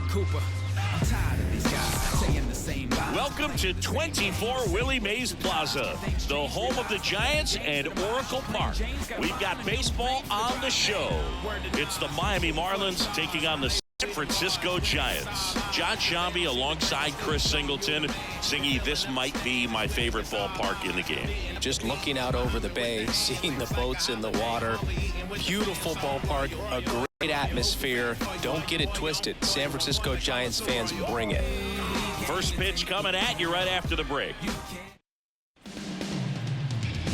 Cooper. I'm tired of these guys saying the same lie. Welcome to 24 Willie Mays Plaza, the home of the Giants and Oracle Park. We've got baseball on the show. It's the Miami Marlins taking on the San Francisco Giants. John Shambi alongside Chris Singleton. Singy, this might be my favorite ballpark in the game. Just looking out over the bay, seeing the boats in the water. Beautiful ballpark, a great atmosphere. Don't get it twisted. San Francisco Giants fans, bring it. First pitch coming at you right after the break.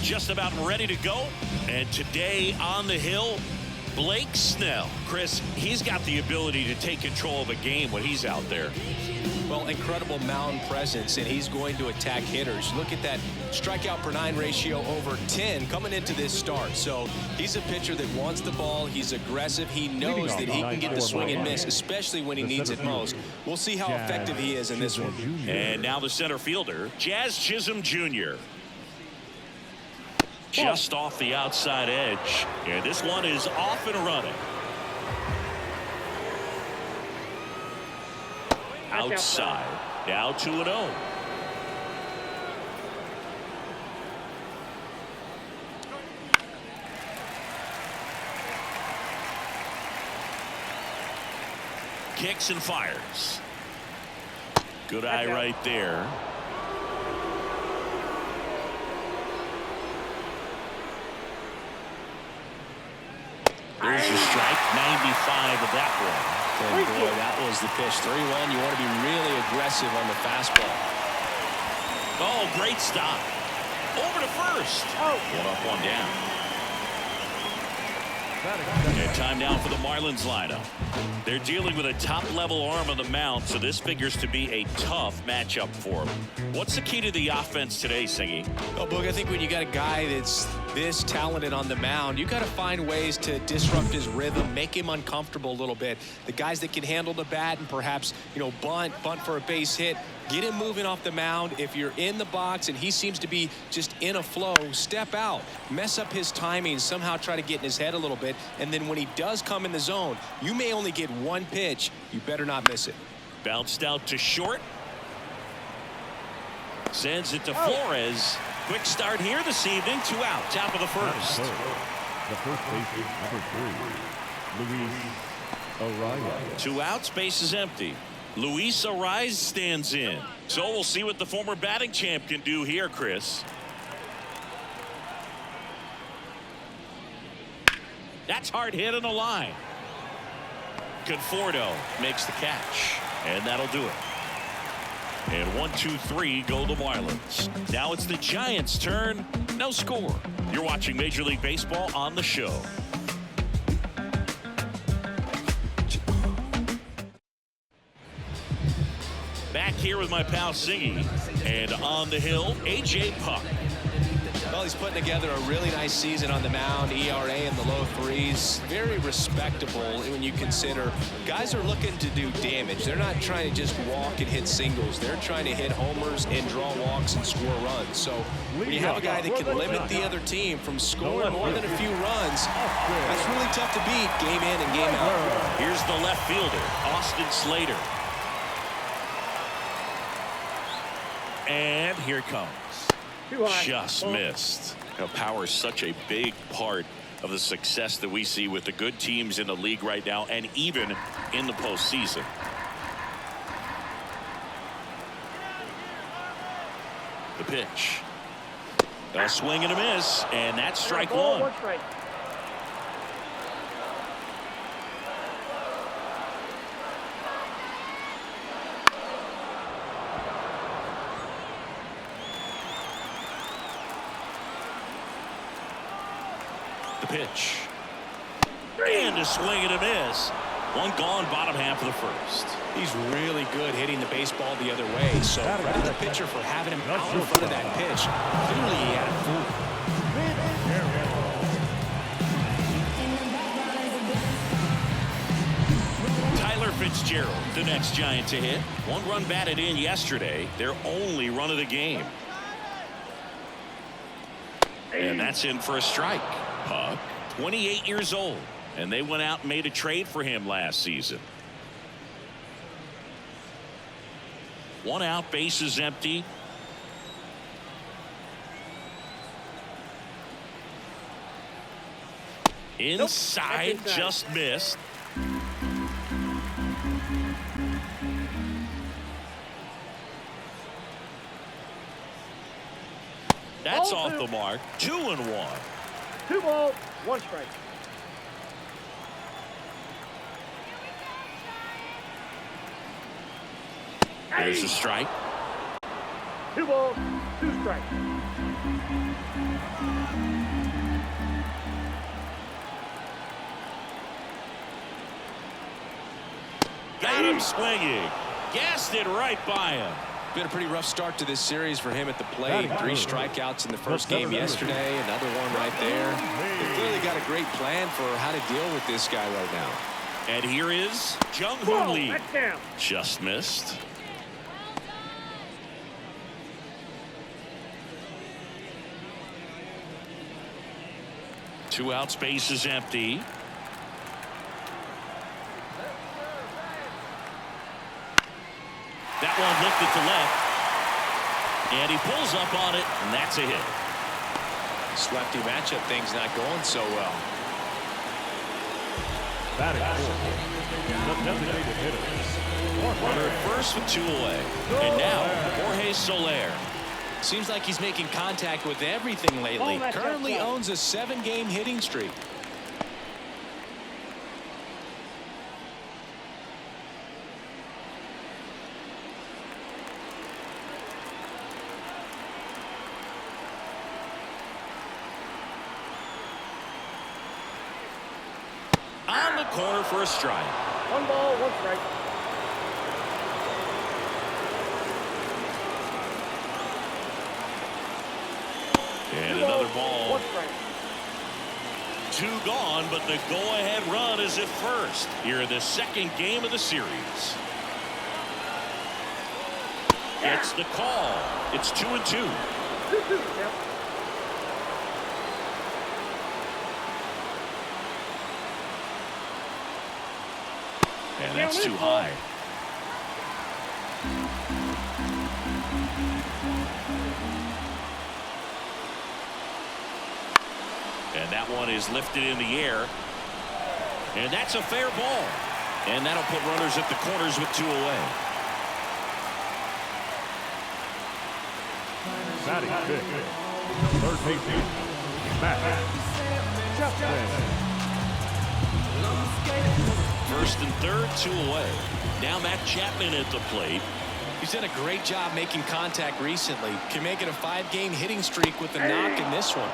Just about ready to go. And today on the hill, Blake Snell. Chris, he's got the ability to take control of a game when he's out there. Well, incredible mound presence, and he's going to attack hitters. Look at that strikeout per 9 ratio over 10 coming into this start. So he's a pitcher that wants the ball. He's aggressive. He knows that he can get the swing and miss, especially when he needs it most. We'll see how effective he is in this one. And now the center fielder, Jazz Chisholm Jr. Just off the outside edge. And this one is off and running. Outside. Now 2-0. Kicks and fires. Good eye right there. There's a strike. 95 of that one. And boy, that was the pitch. 3-1. You want to be really aggressive on the fastball. Oh, great stop. Over to first. One up, one down. And time now for the Marlins lineup. They're dealing with a top-level arm on the mound, so this figures to be a tough matchup for them. What's the key to the offense today, Singy? Oh, Boog, I think when you got a guy that's this talented on the mound, you got to find ways to disrupt his rhythm, make him uncomfortable a little bit. The guys that can handle the bat and perhaps, bunt for a base hit, get him moving off the mound. If you're in the box and he seems to be just in a flow, step out, mess up his timing, somehow try to get in his head a little bit. And then when he does come in the zone, you may only get one pitch. You better not miss it. Bounced out to short. Sends it to Flores. Quick start here this evening. 2 out. Top of the first. The first baseman, number 3, Luis Arraez. 2 outs. Base is empty. Luis Arraez stands in. So we'll see what the former batting champ can do here, Chris. That's hard hit on the line. Conforto makes the catch, and that'll do it. And 1-2-3 go the Marlins. Now it's the Giants' turn. No score. You're watching Major League Baseball on the show. Back here with my pal Singy, and on the hill, A.J. Puck. Well, he's putting together a really nice season on the mound. ERA in the low 3s. Very respectable when you consider guys are looking to do damage. They're not trying to just walk and hit singles. They're trying to hit homers and draw walks and score runs. So when you have a guy that can limit the other team from scoring more than a few runs, that's really tough to beat game in and game out. Here's the left fielder, Austin Slater. And here it comes. Just missed. Power is such a big part of the success that we see with the good teams in the league right now, and even in the postseason. The pitch. A swing and a miss, and that's strike one. The pitch. And a swing and a miss. One gone, bottom half of the first. He's really good hitting the baseball the other way. So credit the pitcher for having him out in front of that pitch. Clearly he had it fooled. Tyler Fitzgerald, the next Giant to hit. 1 run batted in yesterday. Their only run of the game. And that's in for a strike. Puck, 28 years old, and they went out and made a trade for him last season. One out, bases empty. Inside, Nope. just missed. That's Ball off two. the mark. 2-1. 2 balls, 1 strike. There's a strike. 2 balls, 2 strikes. Got him swinging. Gassed it right by him. Been a pretty rough start to this series for him at the plate. 3 strikeouts in the first game yesterday. Another one right there. They've clearly got a great plan for how to deal with this guy right now. And here is Jung-Hoo Whoa, Lee. that's down. Just missed. Two outs, base is empty. That one lifted to left. And he pulls up on it, and that's a hit. This lefty matchup thing's not going so well. Batting fourth, the designated hitter. Runner at first with 2 away. And now, Jorge Soler. Seems like he's making contact with everything lately. Oh, that's Currently outside. owns a 7-game hitting streak. On the corner for a strike. 1 ball, 1 strike. And 2 another balls, ball. 1 strike. 2 gone, but the go-ahead run is at first here in the second game of the series. It's the call. It's 2-2. 2-2 count. And that's too high. And that one is lifted in the air. And that's a fair ball. And that'll put runners at the corners with 2 away. Batting fifth, third baseman, Matt Chapman. First and third, 2 away. Now Matt Chapman at the plate. He's done a great job making contact recently. Can make it a 5-game hitting streak with a knock in this one.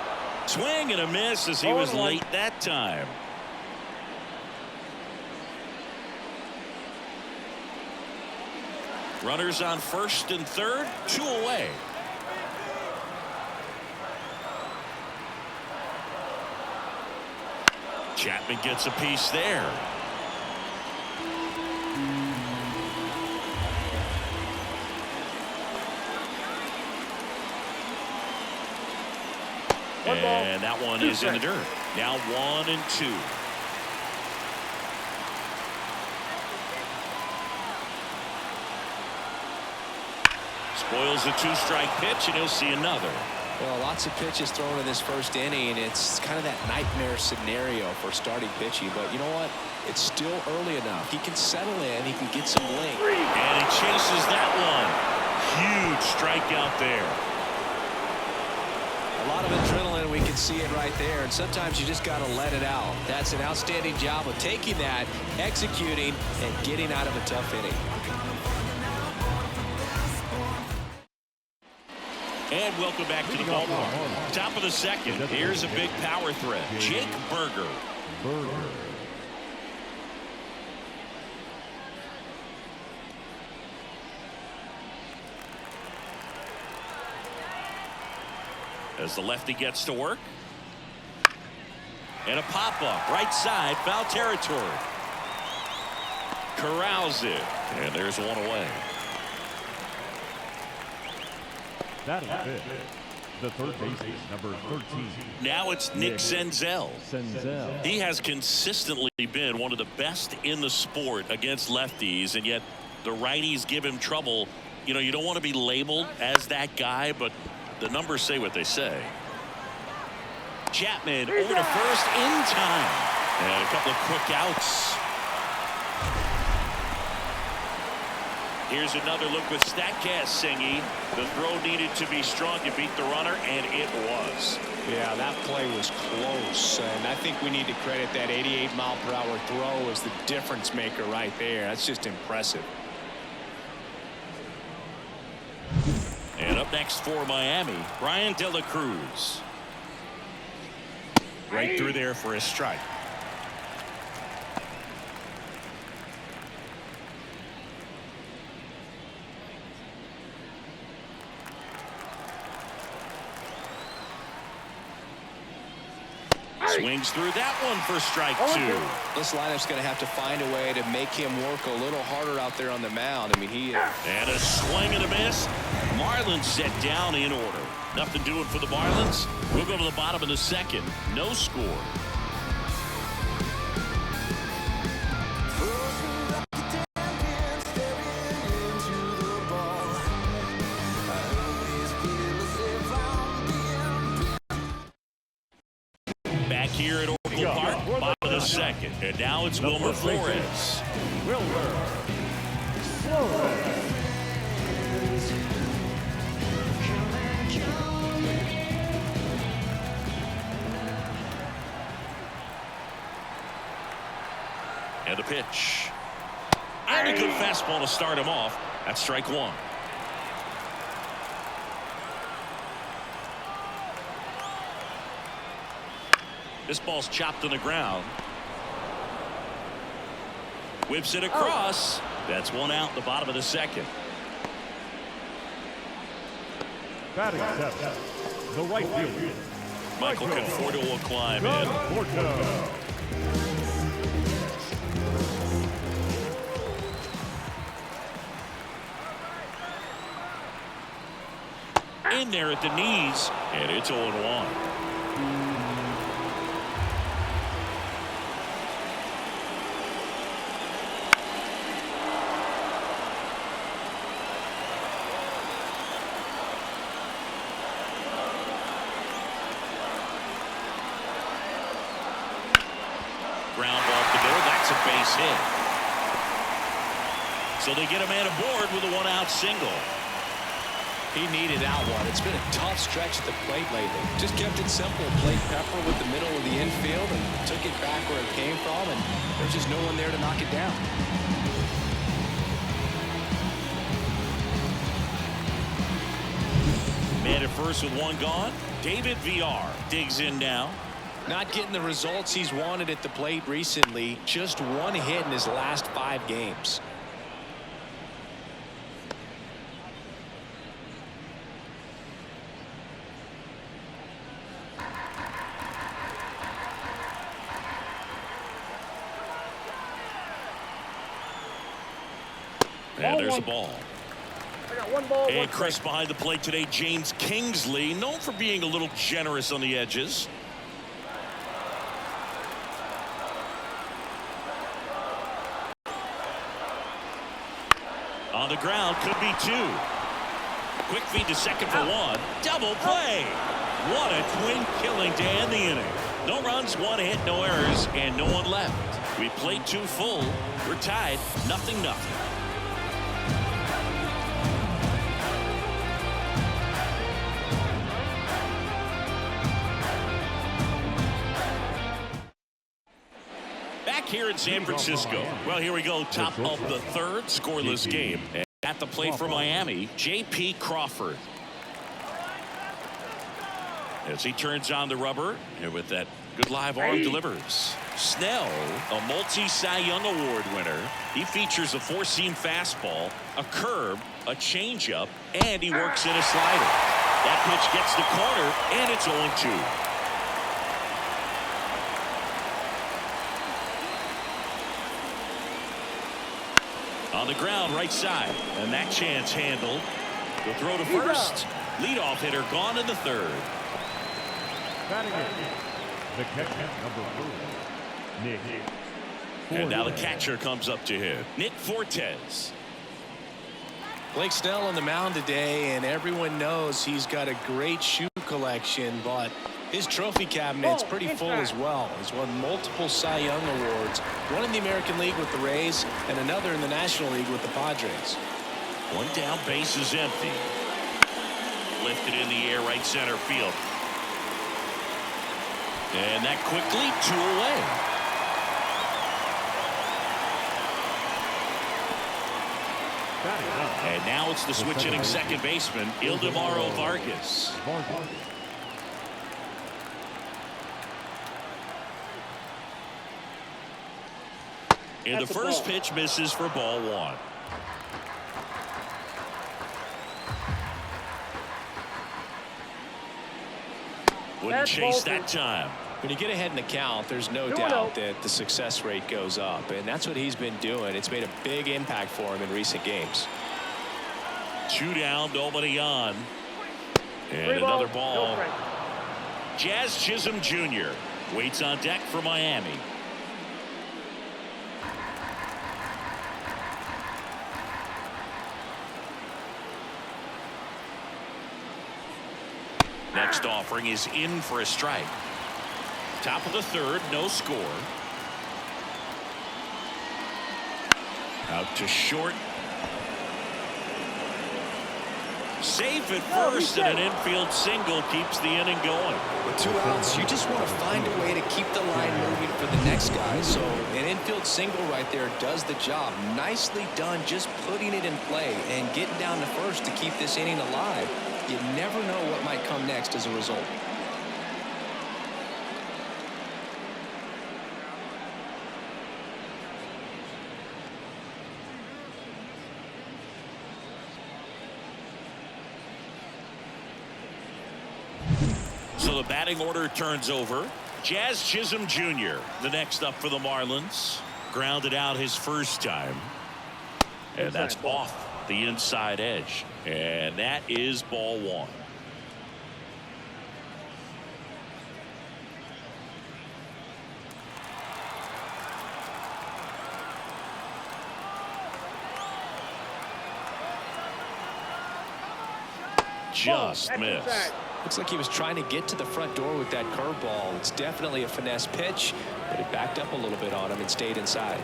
Swing and a miss as he was late that time. Runners on first and third, 2 away. Chapman gets a piece there. And that one is in the dirt. Now 1-2. Spoils a 2-strike pitch, and he'll see another. Well, lots of pitches thrown in this first inning. It's kind of that nightmare scenario for starting pitching. But you know what? It's still early enough. He can settle in. He can get some length. And he chases that one. Huge strikeout there. A lot of adrenaline. We can see it right there. And sometimes you just got to let it out. That's an outstanding job of taking that, executing, and getting out of a tough inning. And welcome back to the ballpark. Top of the second. Here's a big power threat. Jake Burger. As the lefty gets to work. And a pop-up. Right side. Foul territory. Corrals it. And there's one away. Batting fifth, the third baseman, number 13. Now it's Nick Senzel. Senzel. He has consistently been one of the best in the sport against lefties, and yet the righties give him trouble You know, you don't want to be labeled as that guy, but the numbers say what they say. Chapman over to first in time. And a couple of quick outs. Here's another look with StatCast, Singy. The throw needed to be strong to beat the runner, and it was. Yeah, that play was close, and I think we need to credit that 88-mile-per-hour throw as the difference maker right there. That's just impressive. And up next for Miami, Brian De La Cruz. Right through there for a strike. Swings through that one for strike 2. This lineup's going to have to find a way to make him work a little harder out there on the mound. I mean, and a swing and a miss. Marlins set down in order. Nothing doing for the Marlins. We'll go to the bottom of the second. No score. Back here at Oracle Park, bottom of the second. And now it's Wilmer Flores. And the pitch. And a good fastball to start him off. That's strike 1. This ball's chopped on the ground. Whips it across. That's one out, the bottom of the second. Batting seven, the right fielder, Michael Conforto will climb in. In there at the knees, and it's 0-1. Ground ball up the middle. That's a base hit. So they get a man aboard with a one-out single. He needed that one. It's been a tough stretch at the plate lately. Just kept it simple. Played pepper with the middle of the infield and took it back where it came from, and there's just no one there to knock it down. Man at first with one gone. David VR digs in now. Not getting the results he's wanted at the plate recently. Just one hit in his last 5 games. And there's the ball. I got 1 ball, 1 And Chris strike. behind the plate today, James Kingsley, known for being a little generous on the edges. On the ground, could be 2. Quick feed to second for 1. Double play. What a twin killing to end the inning. No runs, 1 hit, no errors, and no one left. We played 2 full. We're tied, 0-0. Here in San Francisco. Well, here we go. Top of the third, scoreless game. And at the plate for Miami, J.P. Crawford. As he turns on the rubber, and with that good live arm delivers. Snell, a multi-Cy Young Award winner. He features a 4-seam fastball, a curve, a changeup, and he works in a slider. That pitch gets the corner, and it's 0-2. On the ground, right side, and that chance handled. The throw to first. Leadoff hitter gone in the third. Batting in, the catcher, number 4, Nick. And now the catcher comes up to him, Nick Fortes. Blake Snell on the mound today, and everyone knows he's got a great shoe collection, but his trophy cabinet's pretty full as well. He's won multiple Cy Young awards, one in the American League with the Rays and another in the National League with the Padres. One down, base is empty. Lifted in the air, right center field. And that quickly, 2 away. And now it's the switch hitting second baseman, Ildemaro Vargas. And the first pitch misses for ball 1. Wouldn't chase that time. When you get ahead in the count, there's no doubt that the success rate goes up, and that's what he's been doing. It's made a big impact for him in recent games. 2 down, nobody on. And another ball. Jazz Chisholm Jr. waits on deck for Miami. Next offering is in for a strike. Top of the 3rd, no score. Out to short. Safe at first, and an infield single keeps the inning going. With 2 outs, you just want to find a way to keep the line moving for the next guy. So an infield single right there does the job. Nicely done, just putting it in play and getting down to first to keep this inning alive. You never know what might come next as a result. So the batting order turns over. Jazz Chisholm Jr. the next up for the Marlins. Grounded out his first time. And that's off the inside edge. And that is ball 1. Just missed. Looks like he was trying to get to the front door with that curveball. It's definitely a finesse pitch, but it backed up a little bit on him and stayed inside.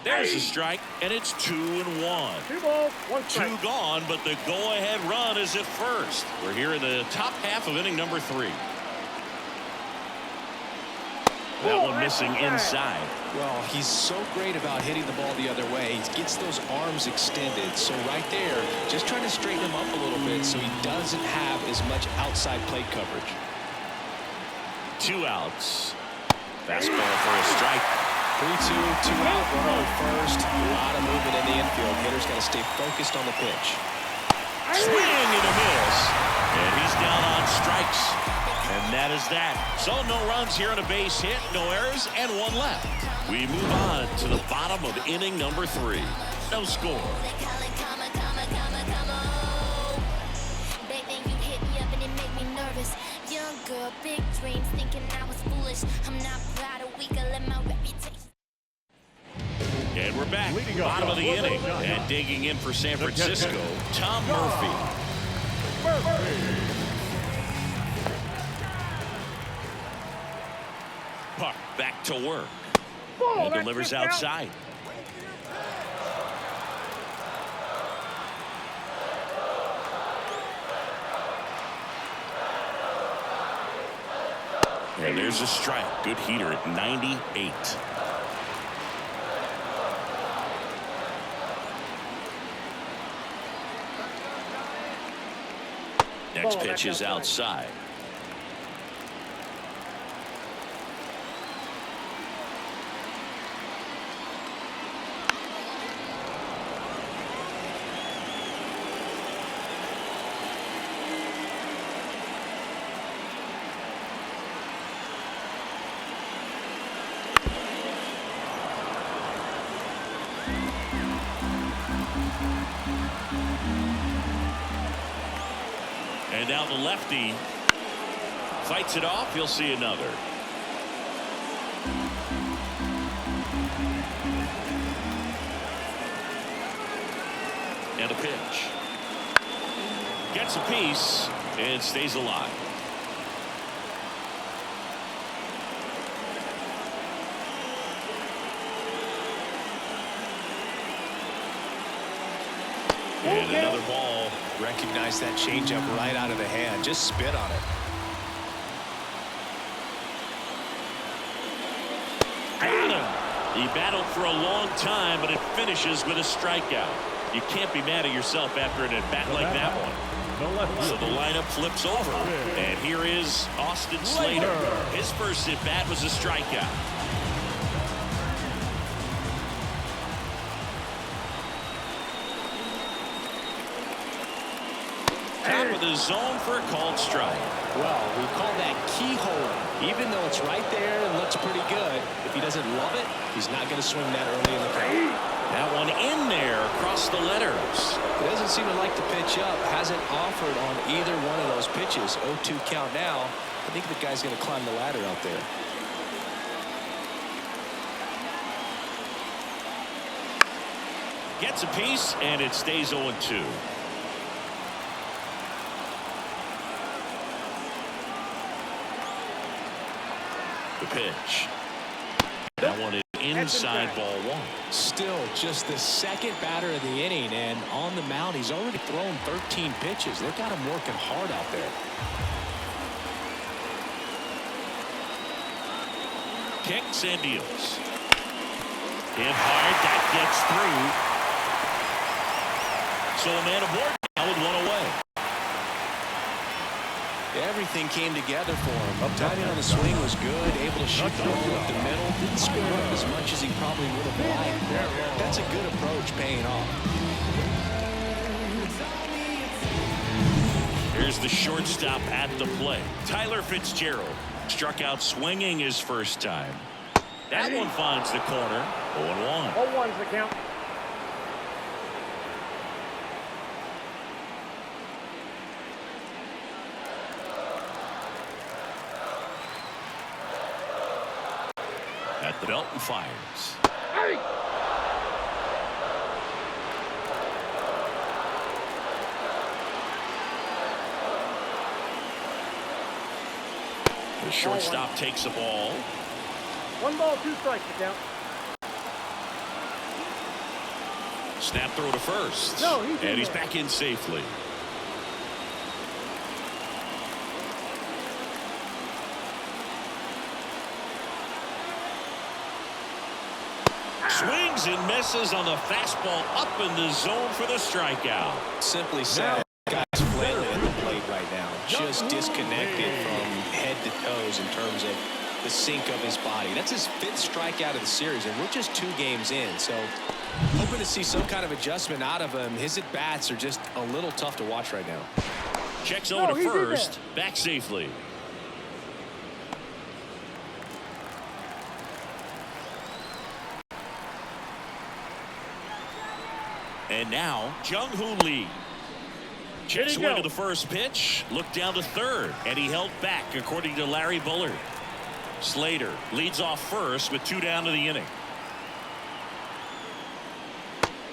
There's a strike, and it's 2-1. 2 balls, 1 strike. 2 gone, but the go-ahead run is at first. We're here in the top half of inning number 3. That one missing inside. Well, he's so great about hitting the ball the other way. He gets those arms extended. So right there, just trying to straighten him up a little bit so he doesn't have as much outside plate coverage. 2 outs. Fastball for a strike. 3-2, 2 out, runner on first. A lot of movement in the infield. Hitter's got to stay focused on the pitch. Swing and a miss. And he's down on strikes. And that is that. So no runs here on a base hit, no errors, and 1 left. We move on to the bottom of inning number 3. No score. Young girl, big dreams, thinking I was foolish. I'm not proud of weak, I let my reputation. And we're back. Bottom of the inning. And digging in for San Francisco, Tom Murphy. Puck back to work. And delivers outside. And there's a strike. Good heater at 98. Next pitch is outside. And now the lefty fights it off. He'll see another. And a pitch. Gets a piece and stays alive. And another ball. Recognize that changeup right out of the hand. Just spit on it. Got him. He battled for a long time, but it finishes with a strikeout. You can't be mad at yourself after an at-bat like that one. So the lineup flips over. And here is Austin Slater. His first at-bat was a strikeout. Top of the zone for a called strike. Well, we call that keyhole. Even though it's right there and looks pretty good, if he doesn't love it, he's not going to swing that early in the count. That one in there across the letters. He doesn't seem to like to pitch up. Hasn't offered on either one of those pitches. 0-2 count now. I think the guy's going to climb the ladder out there. Gets a piece, and it stays 0-2. The pitch. That one is inside ball one. Still just the second batter of the inning, and on the mound he's already thrown 13 pitches. Look at him working hard out there. Kicks and deals. Hit hard. That gets through. So a man aboard now with one away. Everything came together for him. Timing on the swing was good. Able to shoot the ball up the middle. Didn't square up as much as he probably would have liked. That's a good approach, paying off. Here's the shortstop at the plate. Tyler Fitzgerald struck out swinging his first time. That one finds the corner. 0-1. 0-1's the count. At the belt and fires. The shortstop takes the ball. 1 ball, 2 strikes the count. Snap throw to first. No, and he's back in safely. Swings and misses on the fastball up in the zone for the strikeout. Simply said, guy's flailing at the plate right now. Just disconnected from head to toes in terms of the sync of his body. That's his 5th strikeout of the series, and we're just 2 games in. So hoping to see some kind of adjustment out of him. His at-bats are just a little tough to watch right now. Checks over to first. Back safely. And now, Jung-Hoo Lee. Check swing to the first pitch. Looked down to third. And he held back, according to Larry Bullard. Slater leads off first with 2 down to the inning.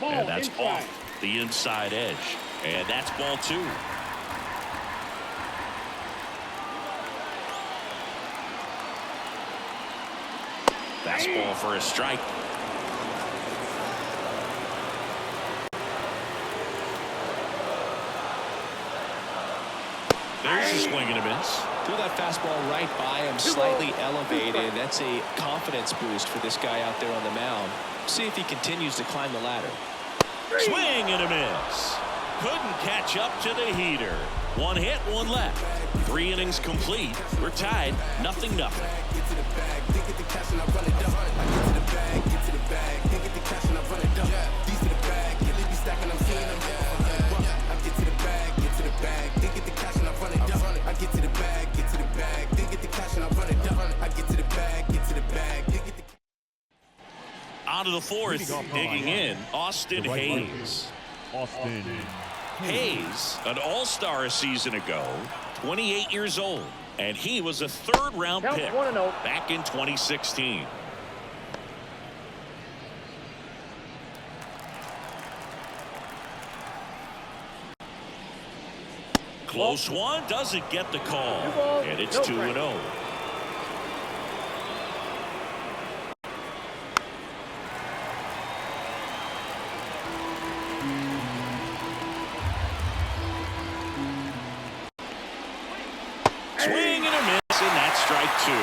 And that's off the inside edge. And that's ball 2. Fastball for a strike. There's a swing and a miss. Threw that fastball right by him, slightly elevated. That's a confidence boost for this guy out there on the mound. See if he continues to climb the ladder. Swing and a miss. Couldn't catch up to the heater. 1 hit, 1 left. 3 innings complete. We're tied, 0-0. Out of the 4th, digging in, Austin Hayes. Hayes, an all-star a season ago, 28 years old, and he was a 3rd-round pick back in 2016. Close one, doesn't get the call. And it's 2-0. Swing and a miss, and that's strike 2.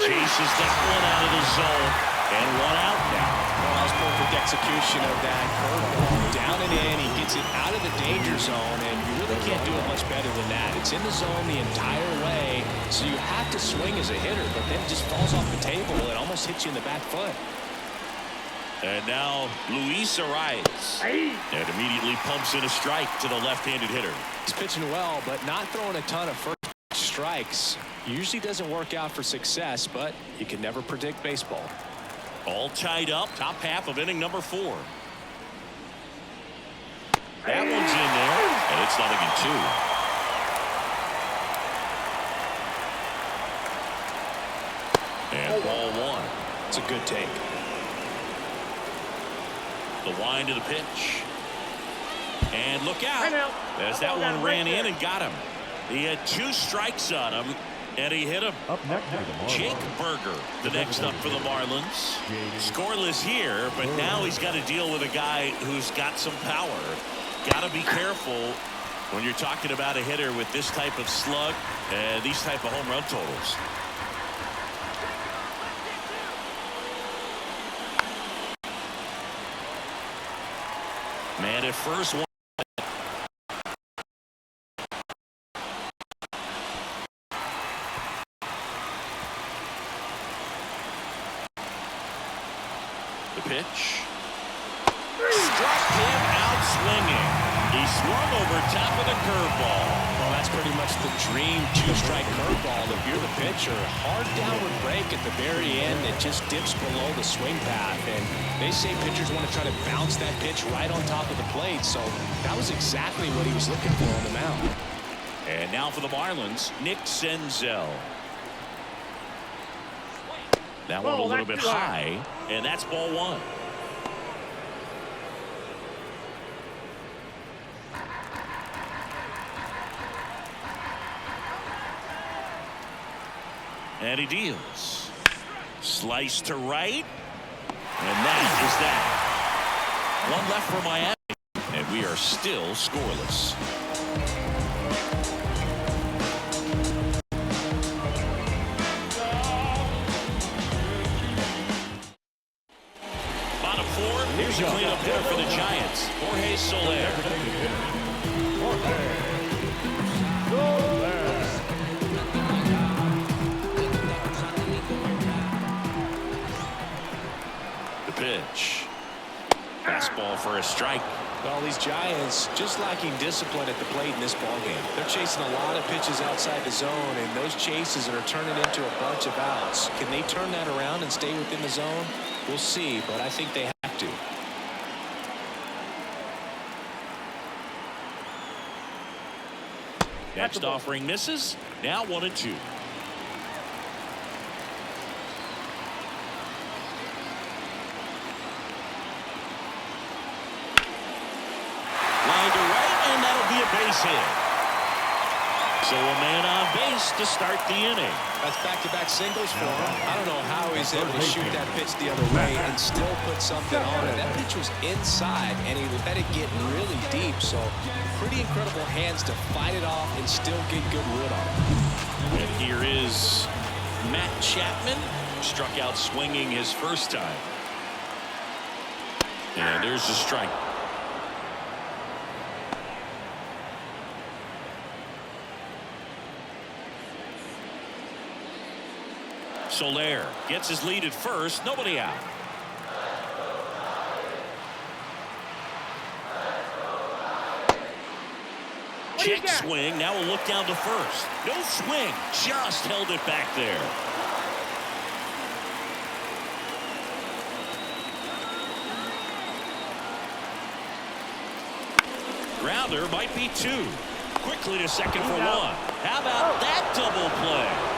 Chases that one out of the zone, and one out now. Well, that was perfect execution of that curveball. Down and in, he gets it out of the danger zone, and you really can't do it much better than that. It's in the zone the entire way, so you have to swing as a hitter, but then it just falls off the table. It almost hits you in the back foot. And now Luis Arias. And immediately pumps in a strike to the left-handed hitter. He's pitching well, but not throwing a ton of first strikes. Usually doesn't work out for success, but you can never predict baseball. All tied up, top half of inning number 4. That one's in there, and it's 0-2. And ball 1. It's a good take. The wind to the pitch. And look out. As that one ran in and got him. He had 2 strikes on him, and he hit him. Up next for the Marlins, Jake Berger, the next up for the Marlins. Scoreless here, but now he's got to deal with a guy who's got some power. Got to be careful when you're talking about a hitter with this type of slug and these type of home run totals. Man at first. The pitch. Struck him out swinging. He swung over top of the curveball. Well, that's pretty much the dream 2-strike curveball. If you're the pitcher, hard downward break at the very end that just dips below the swing path. And they say pitchers want to try to bounce that pitch right on top of the plate. So that was exactly what he was looking for on the mound. And now for the Marlins, Nick Senzel. That one a little bit high, and that's ball 1. And he deals. Slice to right. And that is that. One left for Miami. And we are still scoreless. Bottom 4. Here's a cleanup hitter for the Giants. Jorge Soler. Pitch. Fastball for a strike. Well, these Giants just lacking discipline at the plate in this ballgame. They're chasing a lot of pitches outside the zone, and those chases are turning into a bunch of outs. Can they turn that around and stay within the zone? We'll see, but I think they have to. Next offering misses. Now 1-2. Base hit. So a man on base to start the inning. That's back-to-back singles for him. I don't know how he's able to shoot that pitch the other way and still put something on it. That pitch was inside, and he let it get really deep. So pretty incredible hands to fight it off and still get good wood on it. And here is Matt Chapman. Struck out swinging his first time. And there's the strike. Soler gets his lead at first. Nobody out. Check swing. Now we'll look down to first. No swing. Just held it back there. Grounder might be 2. Quickly to second for 1. How about that double play?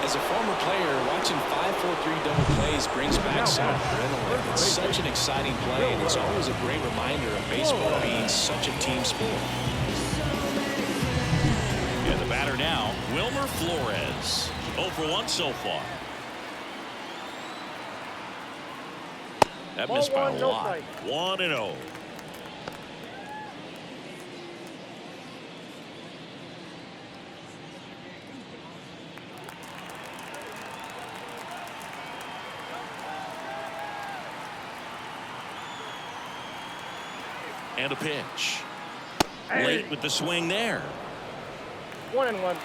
As a former player, watching 5-4-3 double plays brings back some adrenaline. It's such an exciting play, and it's always a great reminder of baseball being such a team sport. And the batter now, Wilmer Flores. 0 for 1 so far. That missed by a lot. 1-0. And a pitch. Late with the swing there. 1-1.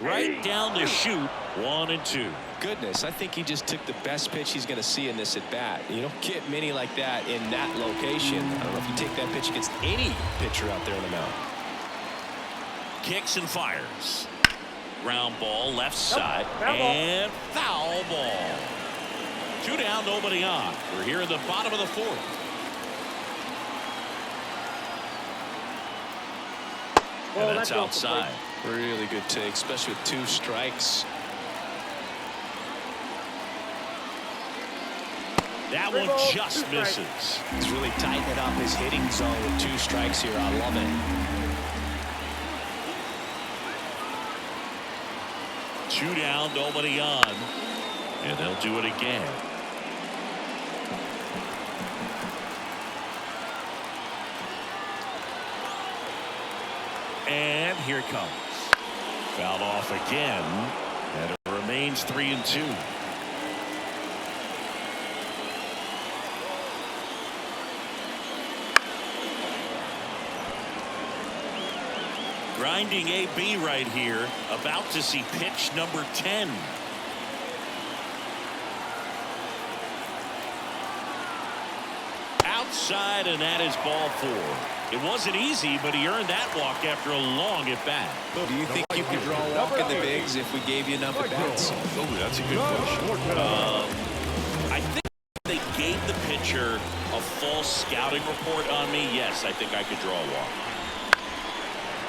Right down the chute. 1-2. Goodness, I think he just took the best pitch he's going to see in this at bat. You don't get many like that in that location. I don't know if you take that pitch against any pitcher out there on the mound. Kicks and fires. Ground ball left side and foul ball. 2 down, nobody on. We're here in the bottom of the 4th. And that's outside. Really good take, especially with 2 strikes. That one just misses. He's really tightening up his hitting zone with 2 strikes here. I love it. 2 down, nobody on. And they'll do it again. And here it comes. Fouled off again. And it remains 3-2. Grinding AB right here, about to see pitch number 10. Outside, and that is ball 4. It wasn't easy, but he earned that walk after a long at bat. Do you think you could draw a walk in the bigs if we gave you enough at bats? Oh, that's a good question. I think they gave the pitcher a false scouting report on me. Yes, I think I could draw a walk.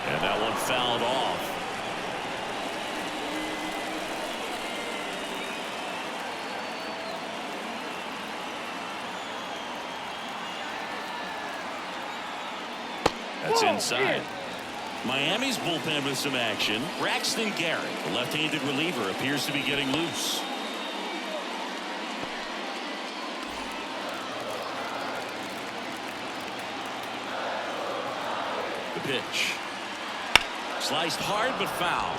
And that one fouled off. That's inside. Miami's bullpen with some action. Braxton Garrett, the left-handed reliever, appears to be getting loose. The pitch. Sliced hard but foul.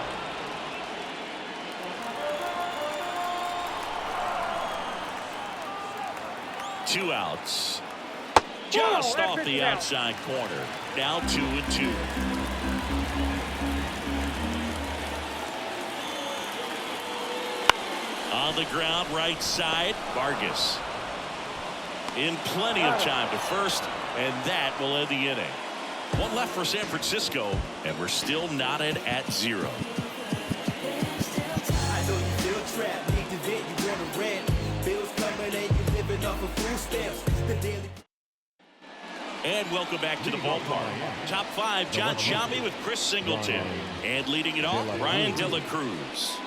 Two outs. Just off the outside corner. Now 2-2. On the ground, right side, Vargas. In plenty of time to first, and that will end the inning. One left for San Francisco, and we're still knotted at 0. I know you feel trapped, need to vent, you want to rent. Bills coming and you living off of food stamps. The daily. And welcome back to the ballpark. Top 5, John Sciambi with Chris Singleton. And leading it off, Brian De La Cruz.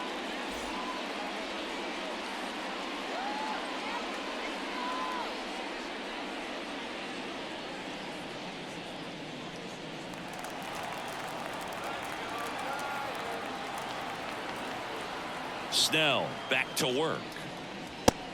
Snell back to work.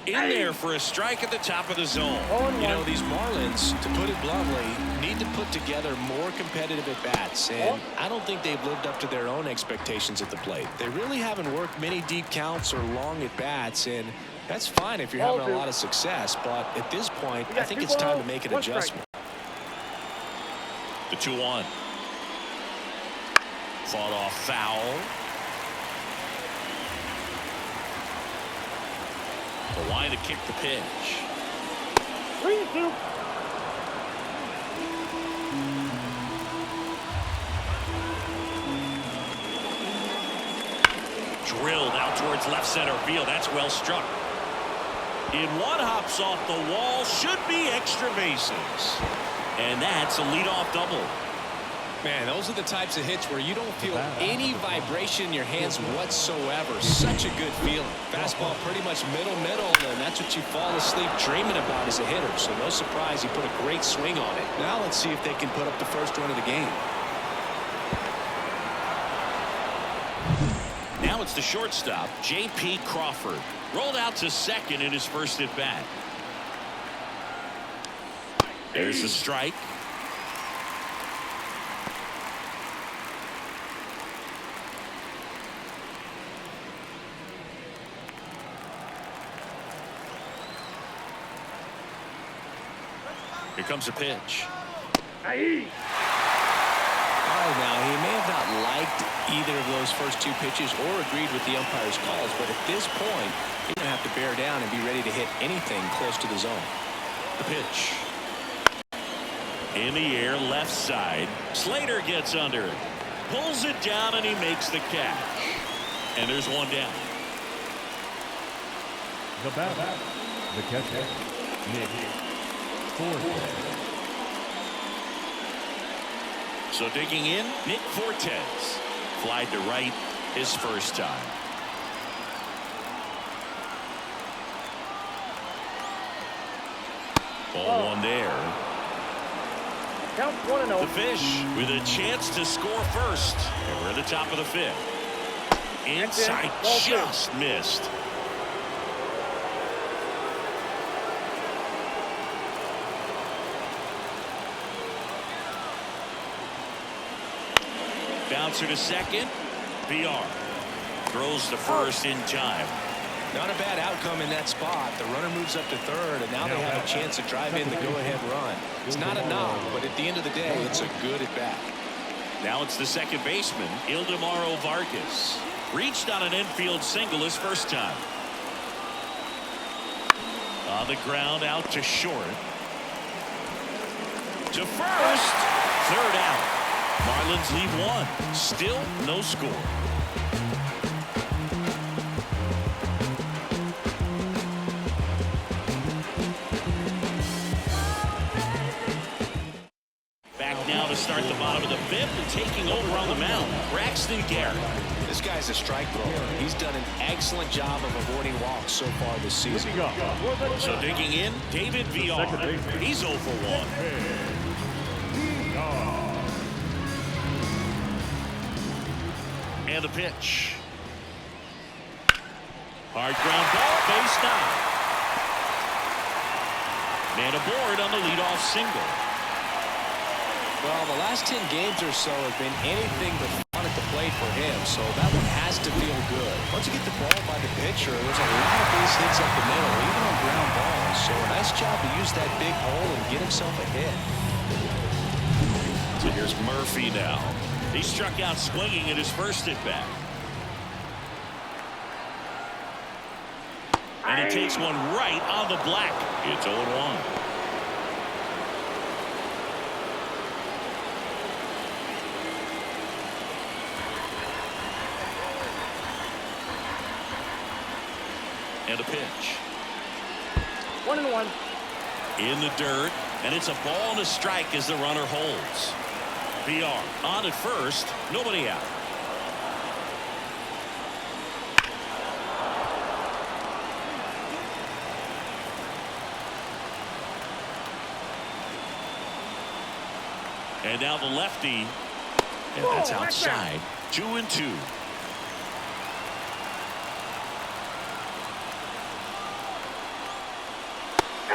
In there for a strike at the top of the zone. You know, these Marlins, to put it bluntly, need to put together more competitive at-bats, and I don't think they've lived up to their own expectations at the plate. They really haven't worked many deep counts or long at-bats, and that's fine if you're having a lot of success, but at this point, I think it's time to make an adjustment. The 2-1. Fought off foul. The line to kick the pitch. 3-2. Drilled out towards left center field. That's well struck. In one, hops off the wall. Should be extra bases. And that's a leadoff double. Man, those are the types of hits where you don't feel any vibration in your hands whatsoever. Such a good feeling. Fastball pretty much middle, and that's what you fall asleep dreaming about as a hitter. So no surprise he put a great swing on it. Now let's see if they can put up the first run of the game. Now it's the shortstop, J.P. Crawford. Rolled out to second in his first at bat. There's the strike. Here comes a pitch. All right, now he may have not liked either of those first two pitches or agreed with the umpire's calls, but at this point, you're going to have to bear down and be ready to hit anything close to the zone. The pitch. In the air, left side. Slater gets under it. Pulls it down, and he makes the catch. And there's one down. The batter, the catcher, Nick Fortes. So digging in, Nick Fortes. Flied to right his first time. Ball one there. Count 1-0. The Fish with a chance to score first. And we're at the top of the fifth. Inside, just missed. Bouncer to second. BR throws to first in time. Not a bad outcome in that spot. The runner moves up to third, and now they have a chance to drive in the go-ahead run. It's not enough, but at the end of the day, it's a good at-bat. Now it's the second baseman, Ildemaro Vargas. Reached on an infield single his first time. On the ground, out to short. To first. Third out. Marlins lead one. Still no score. Back now to start the bottom of the fifth and taking over on the mound, Braxton Garrett. This guy's a strike thrower. He's done an excellent job of avoiding walks so far this season. So digging in, David VR. He's 0 for 1. And the pitch. Hard ground ball, base knock. Man aboard on the leadoff single. Well, the last 10 games or so have been anything but fun at the plate for him, so that one has to feel good. Once you get the ball by the pitcher, there's a lot of base hits up the middle, even on ground balls. So a nice job to use that big hole and get himself a hit. So here's Murphy now. He struck out swinging at his first at bat. And he takes one right on the black. It's 0-1. And a pitch. 1-1. In the dirt, and it's a ball and a strike as the runner holds. BR on at first, nobody out. And now the lefty, and that's outside. 2-2.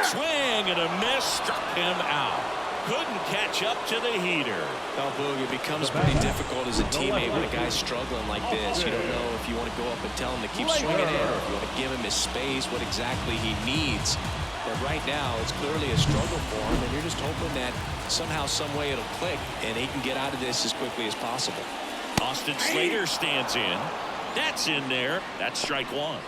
Swing and a miss, struck him out. Couldn't catch up to the heater. Well, Boog, it becomes pretty difficult as a teammate when a guy's struggling like this. You don't know if you want to go up and tell him to keep swinging it, or if you want to give him his space, what exactly he needs. But right now, it's clearly a struggle for him, and you're just hoping that somehow, some way it'll click, and he can get out of this as quickly as possible. Austin Slater stands in. That's in there. That's strike one.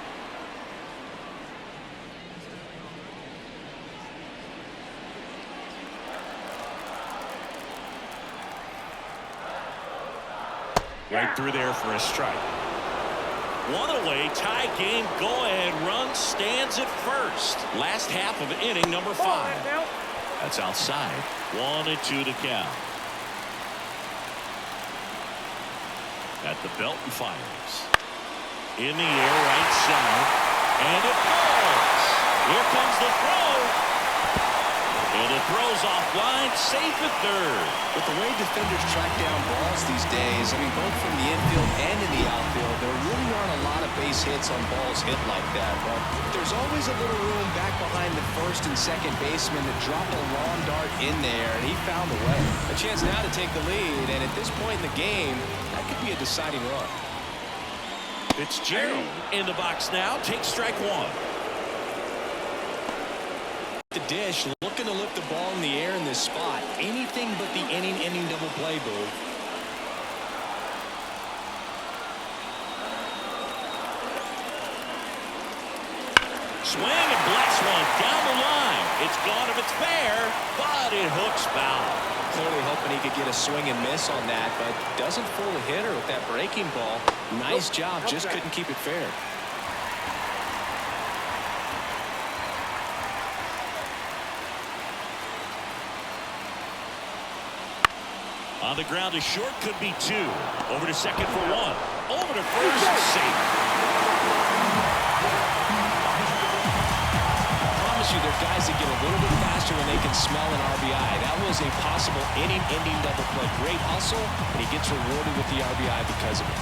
Right through there for a strike. One away, tie game, go-ahead run stands at first. Last half of inning number 5. That's outside. 1-2 to count. At the belt and fires. In the air, right side. And it falls. Here comes the throw. And it throws offline, safe at third. With the way defenders track down balls these days, I mean, both from the infield and in the outfield, there really aren't a lot of base hits on balls hit like that. But there's always a little room back behind the first and second baseman to drop a long dart in there, and he found a way. A chance now to take the lead, and at this point in the game, that could be a deciding run. Fitzgerald in the box now. Takes strike one. The dish looking to lift the ball in the air in this spot. Anything but the inning double play move. Swing and blast one down the line. It's gone if it's fair, but it hooks foul. Clearly hoping he could get a swing and miss on that, but doesn't fool the hitter with that breaking ball. Nice job, just couldn't keep it fair. On the ground to short, could be two. Over to second for one. Over to first, safe. You, there are guys that get a little bit faster when they can smell an RBI. That was a possible inning-ending double play. Great hustle, and he gets rewarded with the RBI because of it.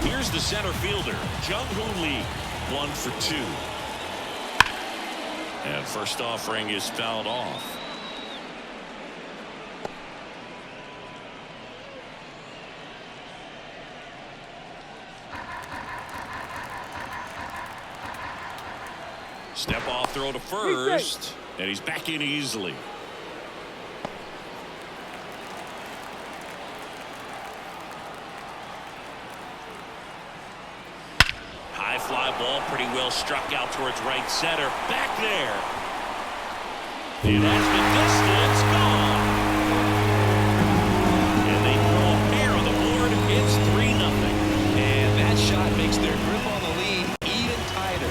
Here's the center fielder, Jung-Hoo Lee, 1 for 2. And first offering is fouled off. Step off throw to first, and he's back in easily. High fly ball, pretty well struck out towards right center. Back there. It has the distance, gone. And they throw a pair on the board. It's 3-0. And that shot makes their grip on the lead even tighter.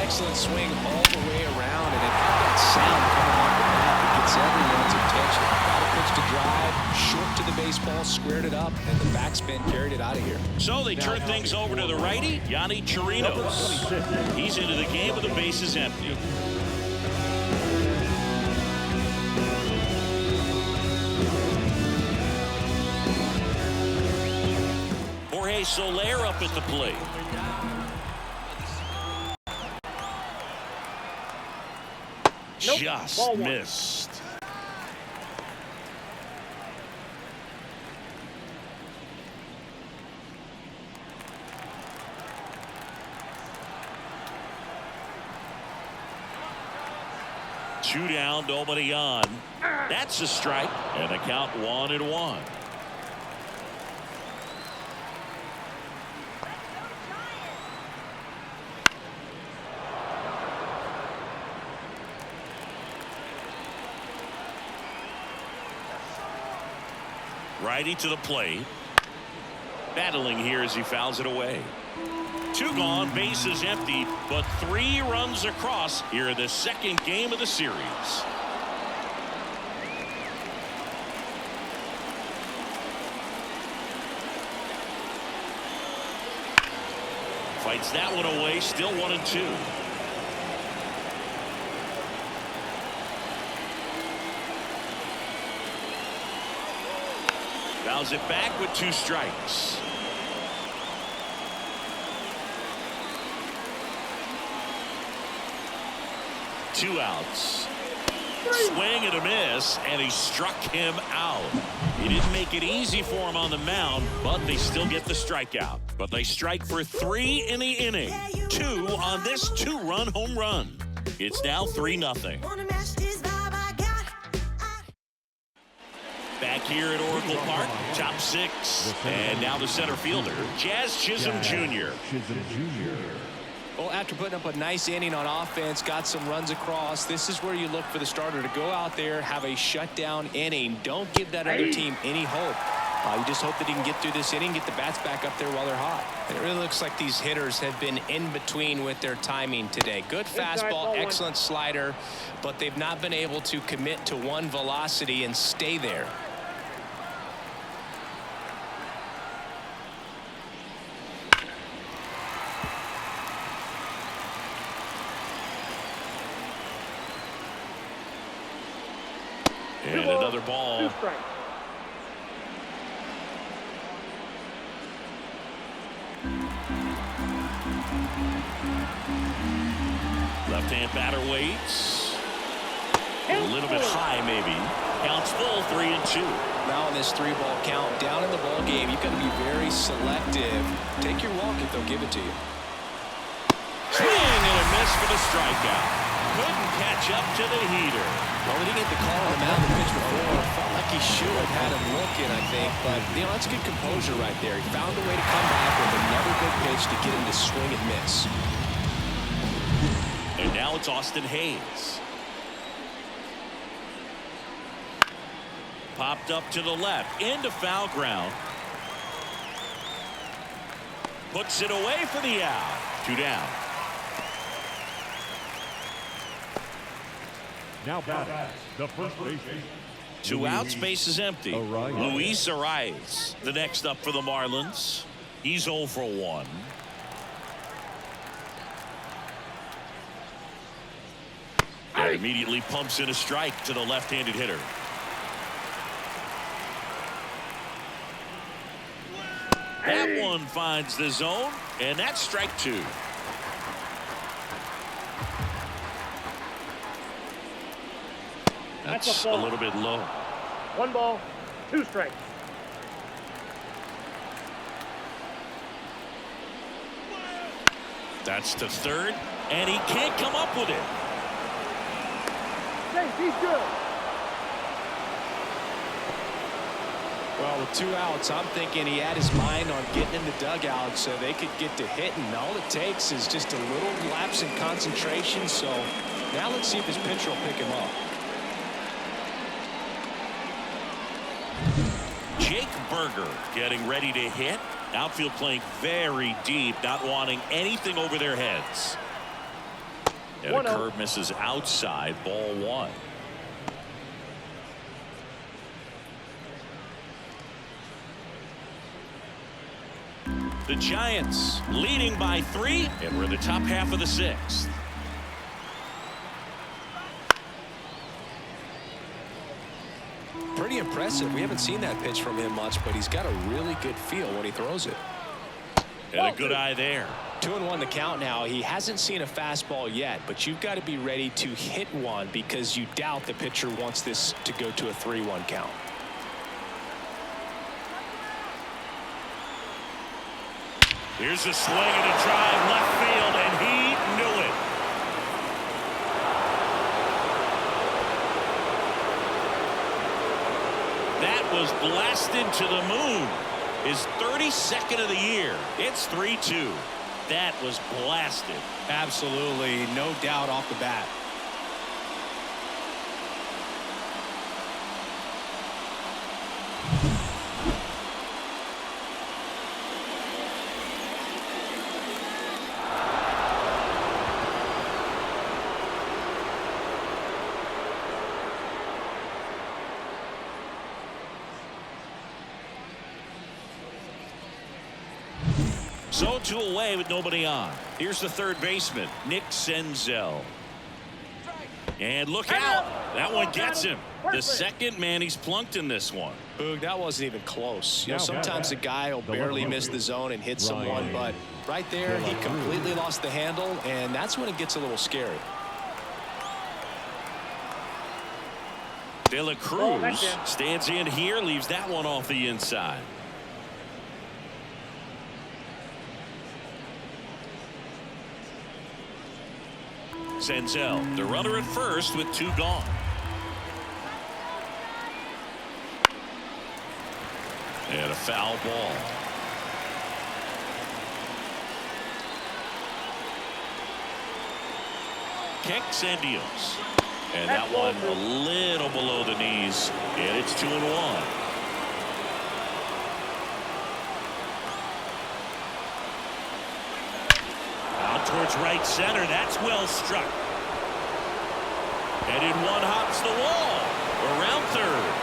Excellent swing all the way around, and it had that sound coming off the bat that gets everyone's attention. Got a pitch to drive, short to the baseball, squared it up, and the backspin carried it out of here. So they turn things over to the righty, Yonny Chirinos. He's into the game with the bases empty. Jorge Soler up at the plate. Nope. Just missed. Two down, nobody on. That's a strike, and the count 1-1. Righty to the plate. Battling here as he fouls it away. 2 gone, bases empty, but 3 runs across here in the second game of the series. Fights that one away, still 1-2. Fouls it back with 2 strikes. Two outs. Swing and a miss, and he struck him out. He didn't make it easy for him on the mound, but they still get the strikeout. But they strike for 3 in the inning. 2 on this 2-run home run. It's now 3-0. Back here at Oracle Park, top 6. And now the center fielder, Jazz Chisholm Jr. Well, after putting up a nice inning on offense, got some runs across, this is where you look for the starter to go out there, have a shutdown inning. Don't give that other team any hope. You just hope that he can get through this inning, get the bats back up there while they're hot. It really looks like these hitters have been in between with their timing today. Good fastball, excellent slider, but they've not been able to commit to one velocity and stay there. And another ball. Left-hand batter waits. A little bit high, maybe. Counts full, 3-2. Now on this 3-ball count, down in the ball game, you've got to be very selective. Take your walk if they'll give it to you. Swing and a miss for the strikeout. Couldn't catch up to the heater. Well, he didn't get the call on the mound the pitch before. Felt like he should have had him looking, I think. But, that's good composure right there. He found a way to come back with another good pitch to get him to swing and miss. And now it's Austin Hayes. Popped up to the left, into foul ground. Puts it away for the out. 2 down. Now batting, the first baseman. 2 outs, base is empty. Arias. Luis Arias, the next up for the Marlins. He's 0 for 1. And immediately pumps in a strike to the left-handed hitter. That one finds the zone, and that's strike 2. That's a little bit low. 1 ball, 2 strikes. That's to third, and he can't come up with it. He's good. Well, with 2 outs, I'm thinking he had his mind on getting in the dugout so they could get to hitting. All it takes is just a little lapse in concentration. So now let's see if his pitcher will pick him up. Jake Berger getting ready to hit. Outfield playing very deep, not wanting anything over their heads. And a curve misses outside, ball 1. The Giants leading by 3, and we're in the top half of the 6th. Pretty impressive. We haven't seen that pitch from him much, but he's got a really good feel when he throws it. And a good eye there. 2-1 the count now. He hasn't seen a fastball yet, but you've got to be ready to hit one because you doubt the pitcher wants this to go to a 3-1 count. Here's a swing and a drive left field, and he knew it. That was blasted to the moon. His 32nd of the year. It's 3-2. That was blasted. Absolutely, no doubt off the bat. So 2 away with nobody on. Here's the third baseman, Nick Senzel. And look out. That one gets him. The second man he's plunked in this one. Boog, that wasn't even close. Sometimes a guy will barely miss the zone and hit someone, but right there he completely lost the handle, and that's when it gets a little scary. De La Cruz stands in here, leaves that one off the inside. Senzel, the runner at first with 2 gone. And a foul ball. Kicks and deals. And that one a little below the knees. And it's 2-1. Out towards right center. That's well struck. And in one hops the wall. Around third.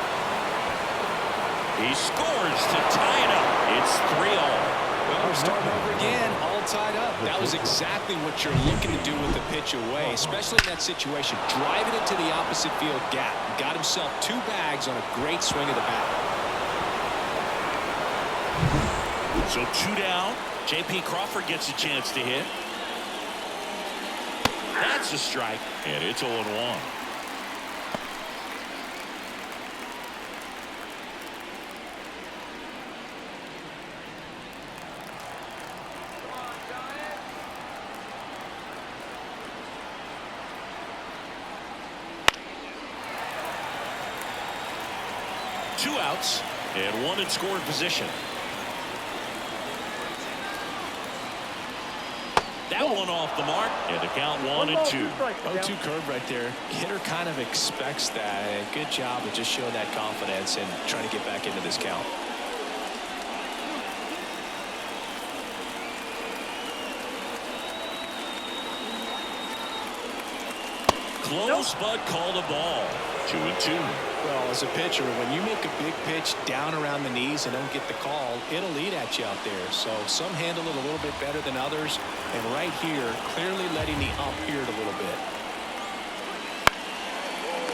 He scores to tie it up. It's 3-all. Well, we're starting over again, all tied up. That was exactly what you're looking to do with the pitch away, especially in that situation. Drive it into the opposite field gap. Got himself 2 bags on a great swing of the bat. So 2 down. J.P. Crawford gets a chance to hit. That's a strike, and it's 0-1. Two outs and one in scoring position. That one off the mark, and the count 1-2. 0-2 curve right there. Hitter kind of expects that. Good job of just showing that confidence and trying to get back into this count. Close, but called a ball. 2-2. Well, as a pitcher, when you make a big pitch down around the knees and don't get the call, it'll eat at you out there. So some handle it a little bit better than others. And right here, clearly letting the ump hear it a little bit.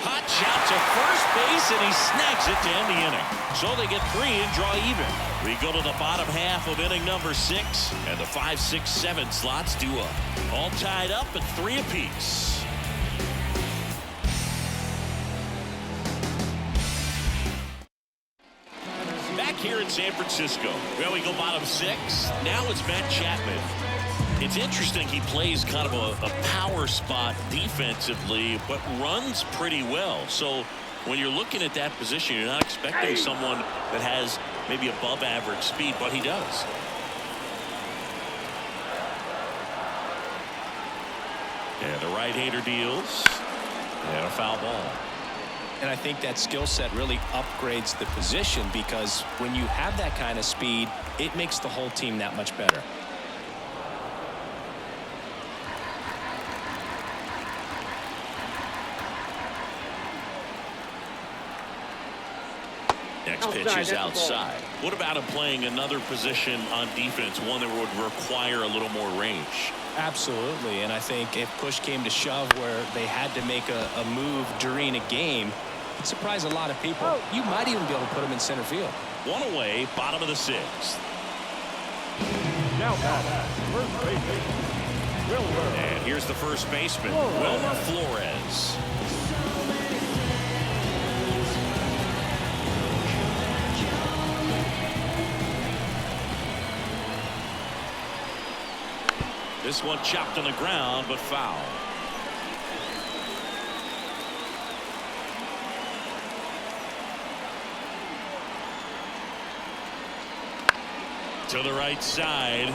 Hot shot to first base, and he snags it to end the inning. So they get 3 and draw even. We go to the bottom half of inning number 6, and the 5, 6, 7 slots do up. All tied up at 3 apiece. Here in San Francisco. Well, we go bottom 6. Now it's Matt Chapman. It's interesting, he plays kind of a power spot defensively, but runs pretty well. So when you're looking at that position, you're not expecting someone that has maybe above average speed, but he does. And the right-hander deals. And a foul ball. And I think that skill set really upgrades the position, because when you have that kind of speed, it makes the whole team that much better. Next pitch is outside. What about him playing another position on defense, one that would require a little more range? Absolutely, and I think if push came to shove where they had to make a move during a game, it surprised a lot of people. You might even be able to put him in center field. 1 away, bottom of the 6th. Now first baseman, Wilmer. And here's the first baseman, Wilmer Flores. This one chopped on the ground, but foul. To the right side.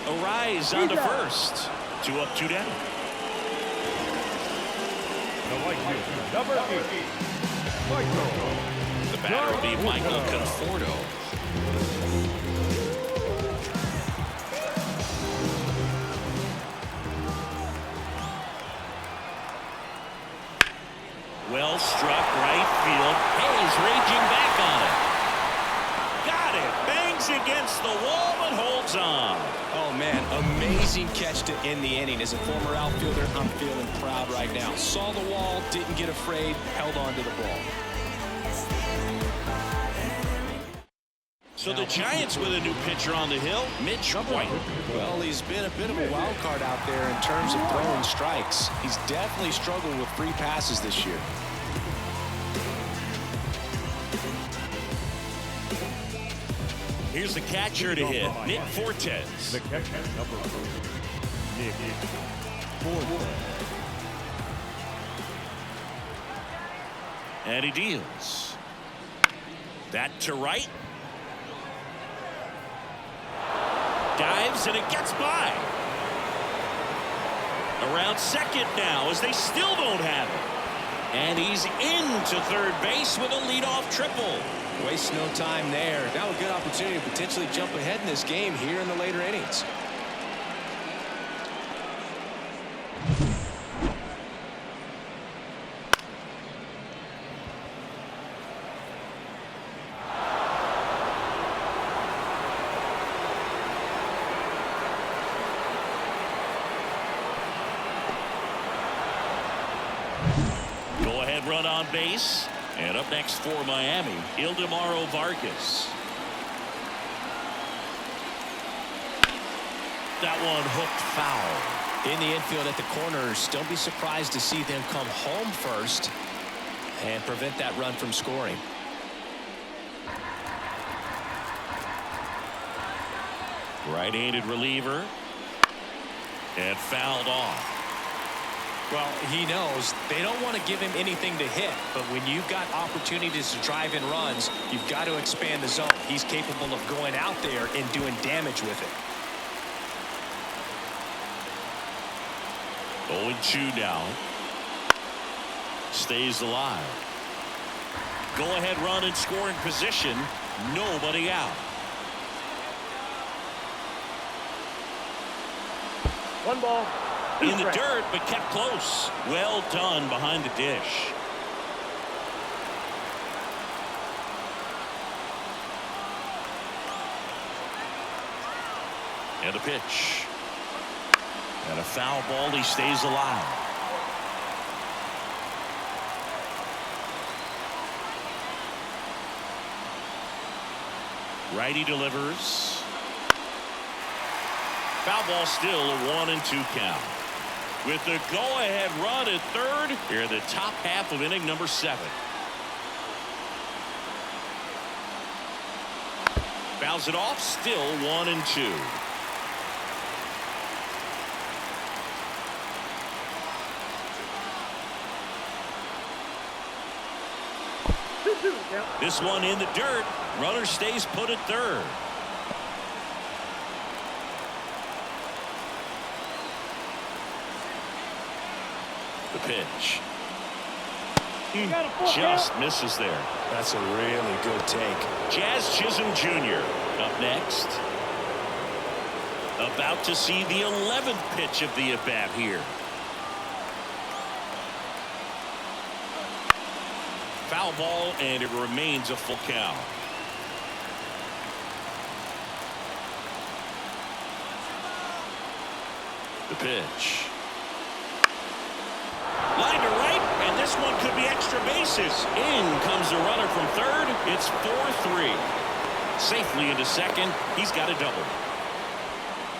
A rise on to first. 2 up, 2 down. The right fielder, number 8, Michael. The batter will be Michael Conforto. Well struck right field. Hayes raging back on it. Got it. Bangs against the wall but holds on. Oh, man, amazing catch to end the inning. As a former outfielder, I'm feeling proud right now. Saw the wall, didn't get afraid, held on to the ball. So the Giants with a new pitcher on the hill, Mitch White. Well, he's been a bit of a wild card out there in terms of throwing strikes. He's definitely struggled with free passes this year. Here's the catcher to hit, Nick Fortes. The catcher, number 4, Nick Fortes. And he deals. That to right. Dives and it gets by. Around second now as they still don't have it. And he's into third base with a leadoff triple. Waste no time there. Now a good opportunity to potentially jump ahead in this game here in the later innings. Go-ahead run on base. And up next for Miami, Ildemaro Vargas. That one hooked foul. In the infield at the corners, don't be surprised to see them come home first and prevent that run from scoring. Right-handed reliever. And fouled off. Well, he knows they don't want to give him anything to hit, but when you've got opportunities to drive in runs, you've got to expand the zone. He's capable of going out there and doing damage with it. 0-2 now. Stays alive. Go-ahead run in scoring position. Nobody out. One ball. In the dirt, but kept close. Well done behind the dish. And a pitch. And a foul ball. He stays alive. Righty delivers. Foul ball, still a 1-2 count. With the go-ahead run at third, here in the top half of inning number 7. Fouls it off, still 1-2. This one in the dirt. Runner stays put at third. The pitch. Just misses there. That's a really good take. Jazz Chisholm Jr. up next. About to see the 11th pitch of the at-bat here. Foul ball, and it remains a full count. The pitch. Line to right, and this one could be extra bases. In comes the runner from third. It's 4-3. Safely into second. He's got a double.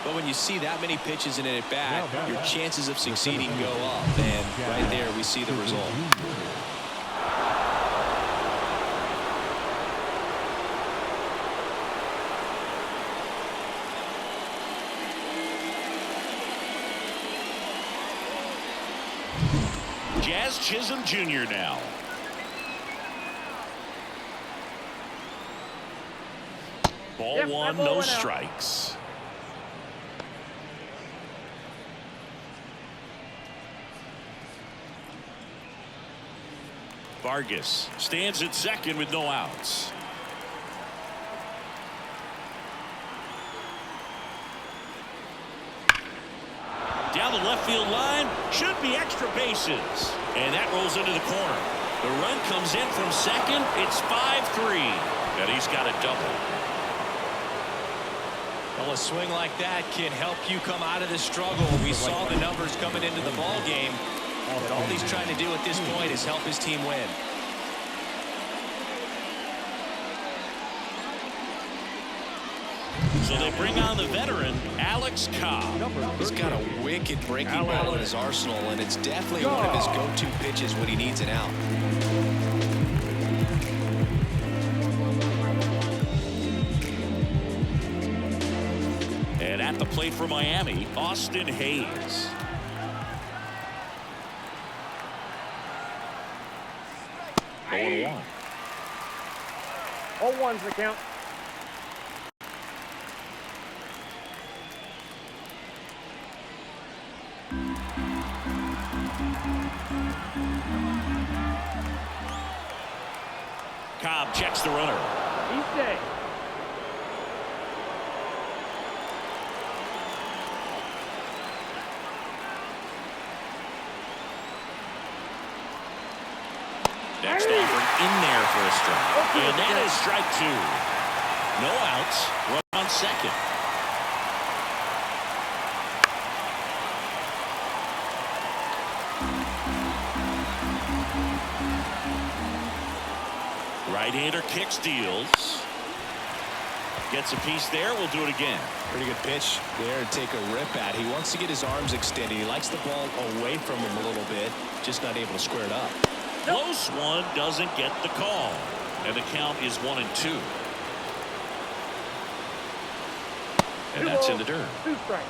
But when you see that many pitches in an at-bat, your chances of succeeding go up. And right there, we see the result. Jazz Chisholm Jr. now. Ball one, no strikes. Vargas stands at second with no outs. Down the left field line, should be extra bases. And that rolls into the corner. The run comes in from second. It's 5-3. And he's got a double. Well, a swing like that can help you come out of the struggle. We saw the numbers coming into the ball game. But all he's trying to do at this point is help his team win. So they bring on the veteran, Alex Cobb. He's got a wicked breaking ball in his arsenal, and it's definitely one of his go-to pitches when he needs an out. And at the plate for Miami, Austin Hayes. 0-1's the count. Cobb checks the runner. He's safe. Next offering in there for a strike. And that is strike 2. No outs. Run on second. Right-hander kicks, deals. Gets a piece there. We'll do it again. Pretty good pitch there to take a rip at. He wants to get his arms extended. He likes the ball away from him a little bit. Just not able to square it up. Close one, doesn't get the call. And the count is 1-2. And that's in the dirt. 2 strikes.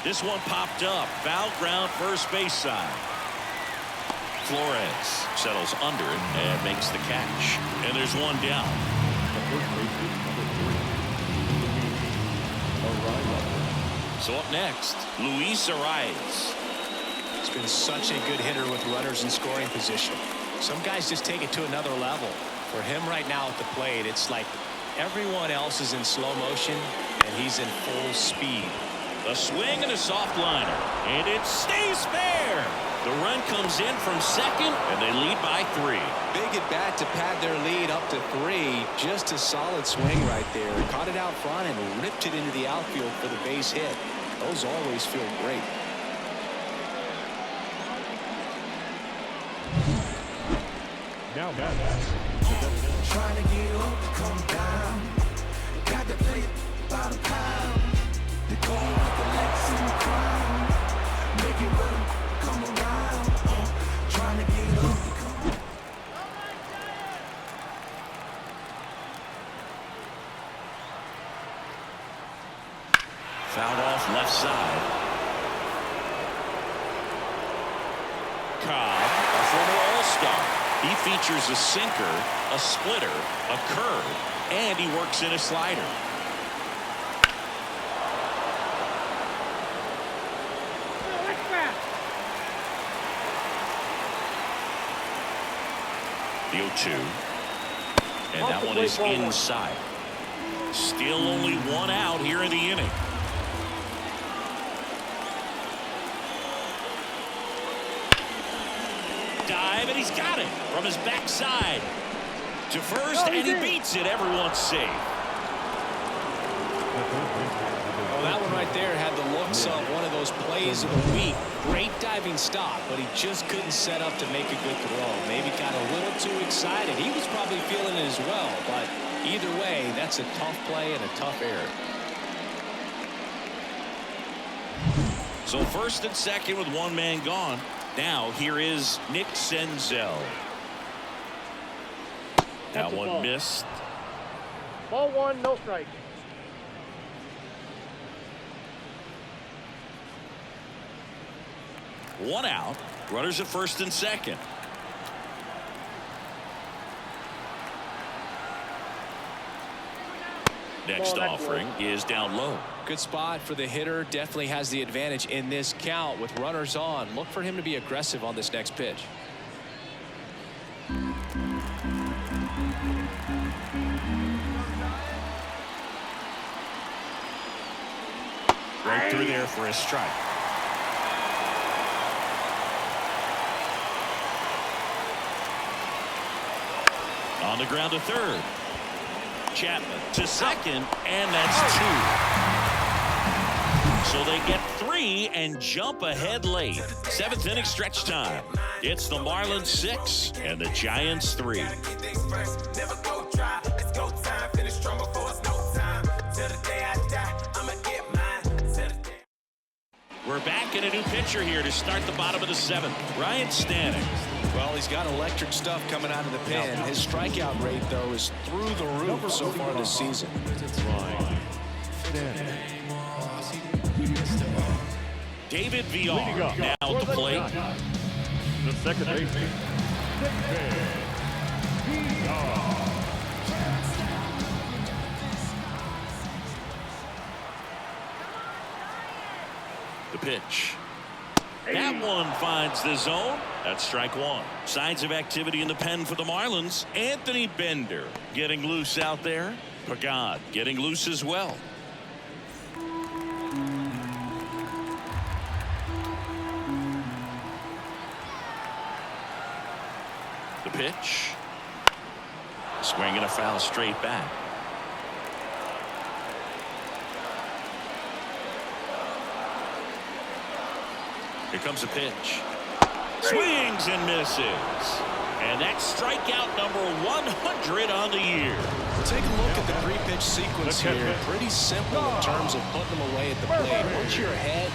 This one popped up. Foul ground, first base side. Flores settles under it and makes the catch. And there's one down. So up next, Luis Arias. He's been such a good hitter with runners in scoring position. Some guys just take it to another level. For him right now at the plate, it's like everyone else is in slow motion and he's in full speed. A swing and a soft liner, and it stays fair. The run comes in from second, and they lead by 3. Big at bat to pad their lead up to 3. Just a solid swing right there. Caught it out front and ripped it into the outfield for the base hit. Those always feel great. Now, Trying to get up, come down. Got to play it by the pound. The goal with the legs in the crown. Make it run, come around. Trying to get up, come. Fouled off left side. Cobb, a former All-Star. He features a sinker, a splitter, a curve, and he works in a slider. The 0-2. And that one is inside. Still only one out here in the inning. Dive, and he's got it from his backside to first, and he beats it. Everyone's safe. Oh, that one right there had the looks of one of those plays of the week. Great diving stop, but he just couldn't set up to make a good throw. Maybe got a little too excited. He was probably feeling it as well, but either way, that's a tough play and a tough error. So first and second with one man gone. Now here is Nick Senzel. That one missed. Ball 1, no strike. One out. Runners at first and second. Next offering is down low. Good spot for the hitter. Definitely has the advantage in this count with runners on. Look for him to be aggressive on this next pitch. Right through there for a strike. On the ground to third. Chapman to second, and that's 2. So they get 3 and jump ahead late. 7th inning stretch time. It's the Marlins 6 and the Giants 3. We're back in a new pitcher here to start the bottom of the 7th. Ryan Stanning. Well, he's got electric stuff coming out of the pen. His strikeout rate, though, is through the roof so far this season. David Leading VR up now at the plate. The second baseman, David VR. The pitch. That one finds the zone. That's strike one. Signs of activity in the pen for the Marlins. Anthony Bender getting loose out there. Pagad getting loose as well. The pitch. Swing and a foul straight back. Here comes a pitch. Swings and misses. And that's strikeout number 100 on the year. Take a look at the pre-pitch sequence here. Pretty simple in terms of putting them away at the plate. Once you're ahead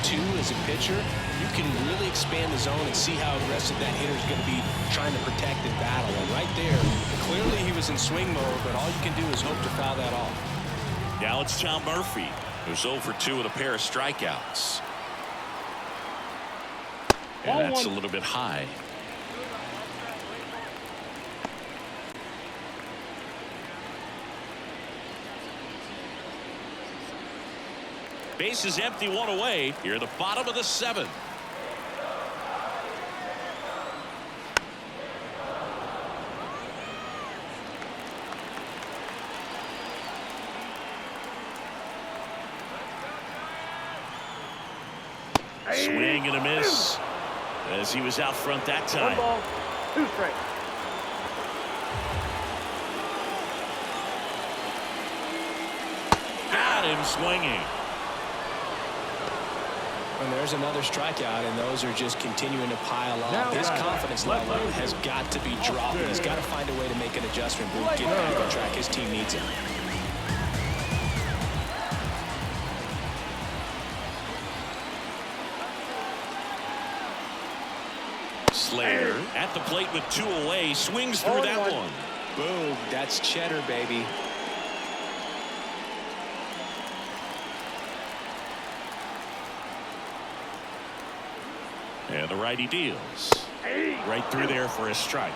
0-2 as a pitcher, you can really expand the zone and see how aggressive that hitter is going to be trying to protect and battle. And right there, clearly he was in swing mode, but all you can do is hope to foul that off. Now it's Tom Murphy, who's 0 for 2 with a pair of strikeouts. And that's a little bit high. Base is empty, one away. Here at the bottom of the 7th. Swing and a miss as he was out front that time. 1 ball, 2 strikes. Got him swinging. And there's another strikeout, and those are just continuing to pile up. His confidence level has got to be dropping. He's got to find a way to make an adjustment, but get back on track. His team needs him. Slater at the plate with 2 away, swings through that one. Boom, that's cheddar, baby. And the righty deals. Right through there for a strike.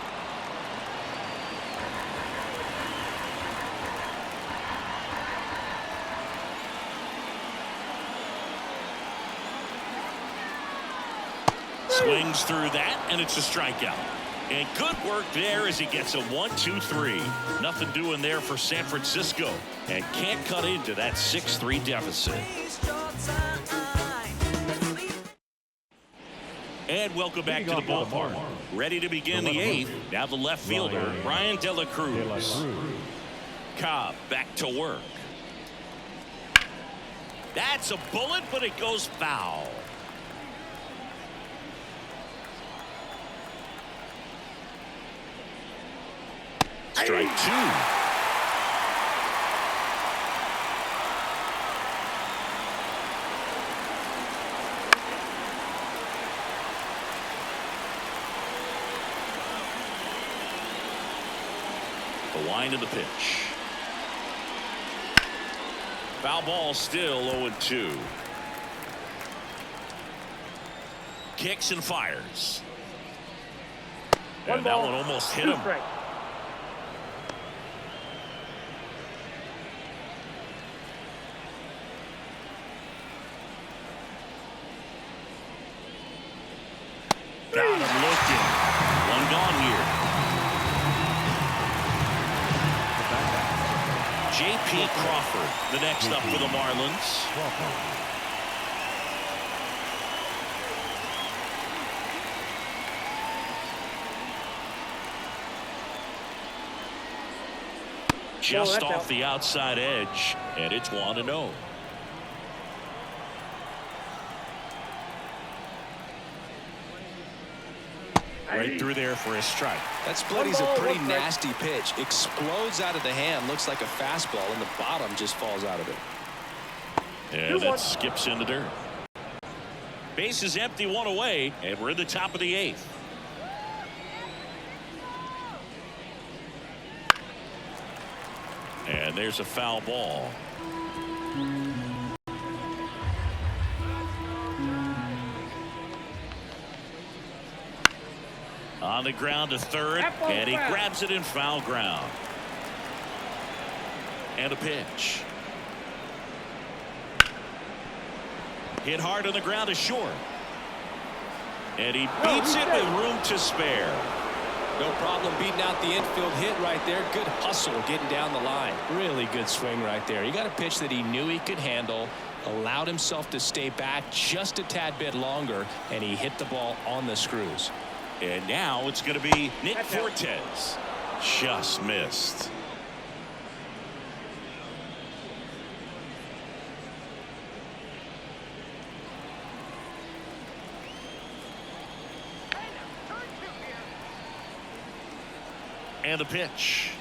Swings through that, and it's a strikeout. And good work there as he gets a 1-2-3. Nothing doing there for San Francisco, and can't cut into that 6-3 deficit. And welcome back to the ballpark. Ready to begin the 8th. Now the left fielder, Brian De La Cruz. Cobb back to work. That's a bullet, but it goes foul. Strike 2. The wind of the pitch. Foul ball, still 0-2. Kicks and fires. And that one almost hit him. Got him looking. One gone here. J.P. Crawford, the next up for the Marlins. Just off the outside edge, and it's 1-0. Right through there for a strike. That split is a pretty nasty pitch. Explodes out of the hand. Looks like a fastball, and the bottom just falls out of it. And that skips in the dirt. Base is empty, 1 away, and we're in the top of the 8th. And there's a foul ball. On the ground to third, and he grabs it in foul ground. And a pitch. Hit hard on the ground to short. And he beats it with room to spare. No problem beating out the infield hit right there. Good hustle getting down the line. Really good swing right there. He got a pitch that he knew he could handle, allowed himself to stay back just a tad bit longer, and he hit the ball on the screws. And now it's going to be Nick Fortes. Just missed. And the pitch.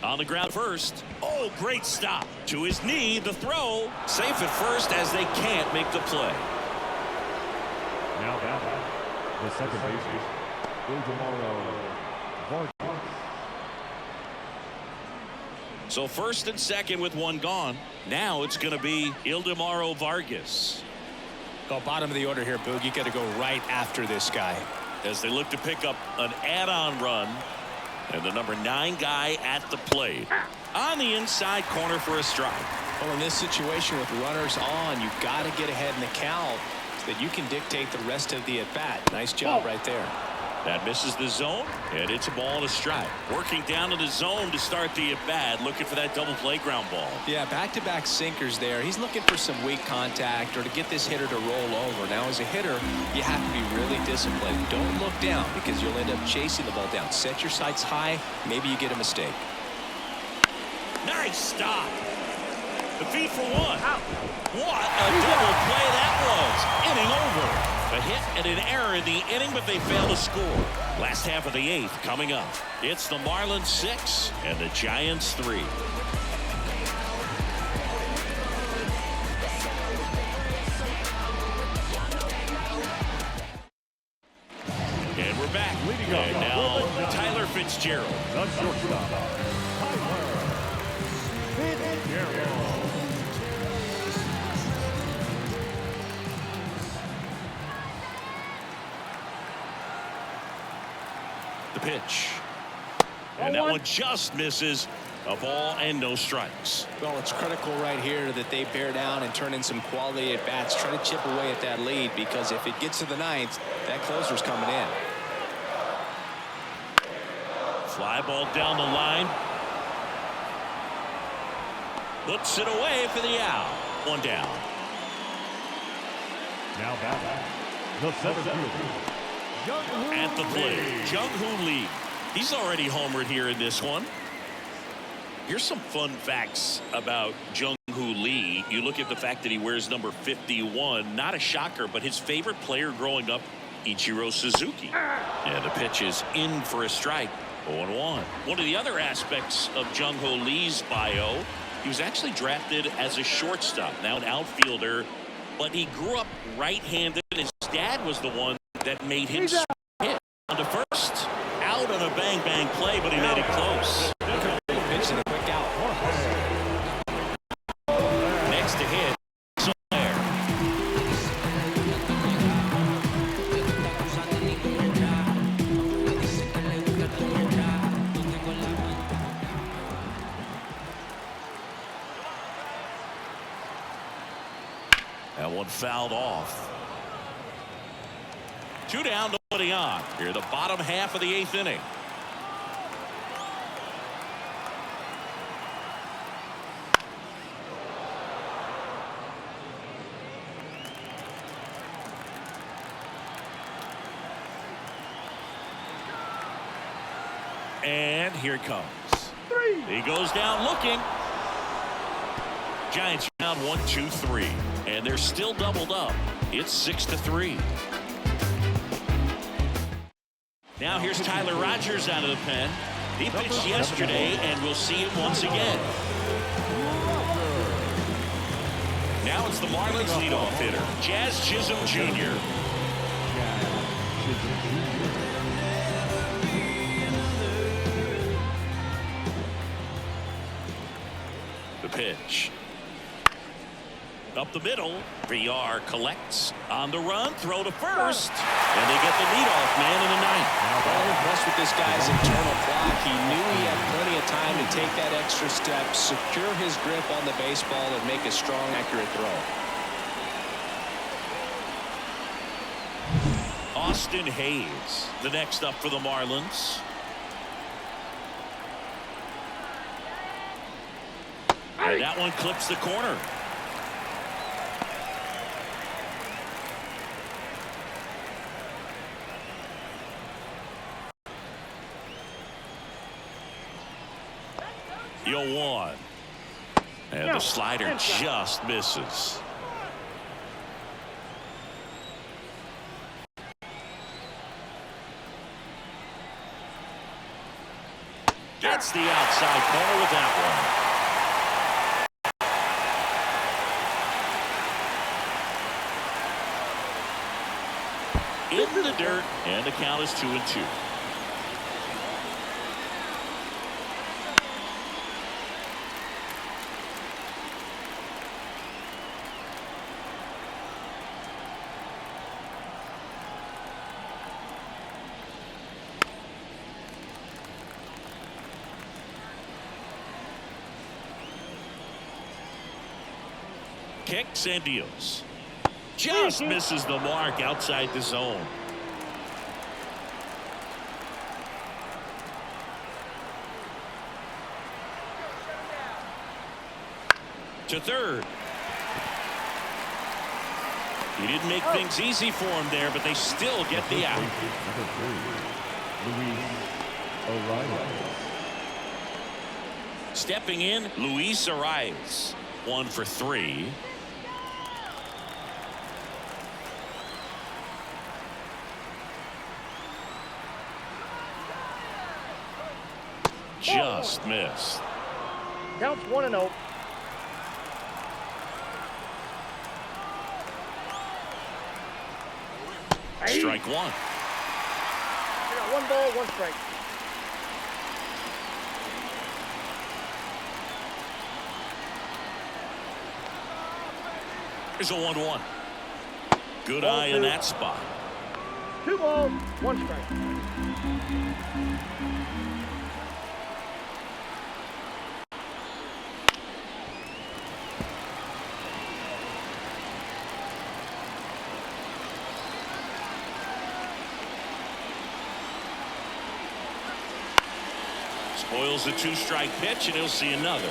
On the ground first. Oh, great stop. To his knee, the throw. Safe at first as they can't make the play. Now batting, the second baseman, Vargas. So first and second with one gone. Now it's going to be Ildemaro Vargas. Well, bottom of the order here, Boog. You got to go right after this guy. As they look to pick up an add-on run. And the number 9 guy at the plate. On the inside corner for a strike. Well, in this situation with runners on, you've got to get ahead in the count so that you can dictate the rest of the at-bat. Nice job right there. That misses the zone, and it's a ball and a strike. Working down to the zone to start the at-bat, looking for that double play ground ball. Yeah, back-to-back sinkers there. He's looking for some weak contact or to get this hitter to roll over. Now, as a hitter, you have to be really disciplined. Don't look down because you'll end up chasing the ball down. Set your sights high. Maybe you get a mistake. Nice stop. The feed for one. What a double play that was. Inning over. A hit and an error in the inning, but they fail to score. Last half of the 8th coming up. It's the Marlins 6 and the Giants 3. And we're back. And now Tyler Fitzgerald. The shortstop, Tyler Fitzgerald. The pitch. And that one just misses. A ball and no strikes. Well, it's critical right here that they bear down and turn in some quality at bats. Try to chip away at that lead, because if it gets to the 9th, that closer's coming in. Fly ball down the line. Puts it away for the out. One down. Now batting, the seventh fielder, At the plate, Jung-Hoo Lee. He's already homered here in this one. Here's some fun facts about Jung-Hoo Lee. You look at the fact that he wears number 51. Not a shocker, but his favorite player growing up, Ichiro Suzuki. And the pitch is in for a strike. 0-1. One of the other aspects of Jung-Hoo Lee's bio, he was actually drafted as a shortstop, now an outfielder, but he grew up right-handed, and his dad was the one that made him hit on the first. Out on a bang-bang play, but he made it close. Pitch and a quick out. Next to hit, Soler. That one fouled off. 2 down, nobody on. Here, the bottom half of the 8th inning. And here it comes. He goes down looking. Giants down 1-2-3, and they're still doubled up. It's 6-3. Now here's Tyler Rogers out of the pen. He pitched yesterday, and we'll see him once again. Now it's the Marlins leadoff hitter, Jazz Chisholm Jr. The pitch. Up the middle, VR collects on the run, throw to first, and they get the leadoff man in the ninth. Well impressed with this guy's internal clock. He knew he had plenty of time to take that extra step, secure his grip on the baseball, and make a strong, accurate throw. Austin Hayes, the next up for the Marlins. And that one clips the corner. One. And the slider just misses. Gets the outside corner with that one. In the dirt, and the count is 2-2. Kicks and deals. Just misses the mark outside the zone. To third. He didn't make things easy for him there, but they still get the out. Number 3, Luis Arias. Stepping in, Luis Arias. 1 for 3. Just missed. Counts 1-0. Strike one. I got 1 ball, 1 strike. Here's a 1-1. Good eye in that spot. 2 balls, 1 strike. Spoils the 2-strike pitch, and he'll see another.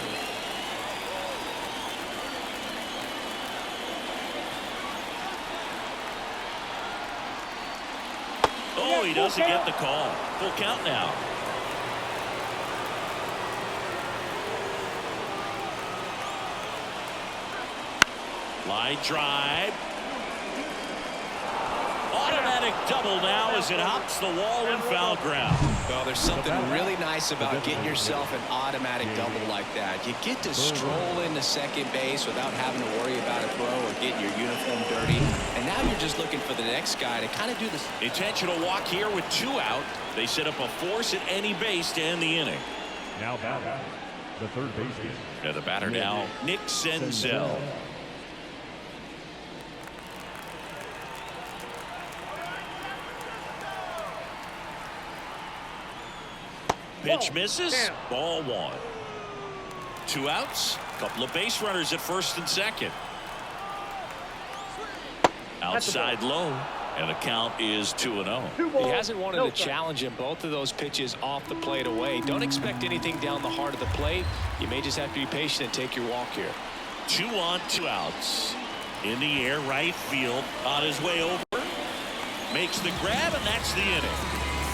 Oh, he doesn't get the call. Full count now. Line drive. Automatic double now as it hops the wall in foul ground. Well, there's something really nice about getting yourself an automatic double like that. You get to stroll into second base without having to worry about a throw or getting your uniform dirty. And now you're just looking for the next guy to kind of do this. Intentional walk here with 2 out. They set up a force at any base to end the inning. Now batting, the third baseman. And the batter now, Nick Senzel. Pitch misses. Ball 1. 2 outs. Couple of base runners at first and second. Outside low. And the count is 2-0. He hasn't wanted to challenge him. Both of those pitches off the plate away. Don't expect anything down the heart of the plate. You may just have to be patient and take your walk here. 2 on, 2 outs. In the air, right field. On his way over. Makes the grab, and that's the inning.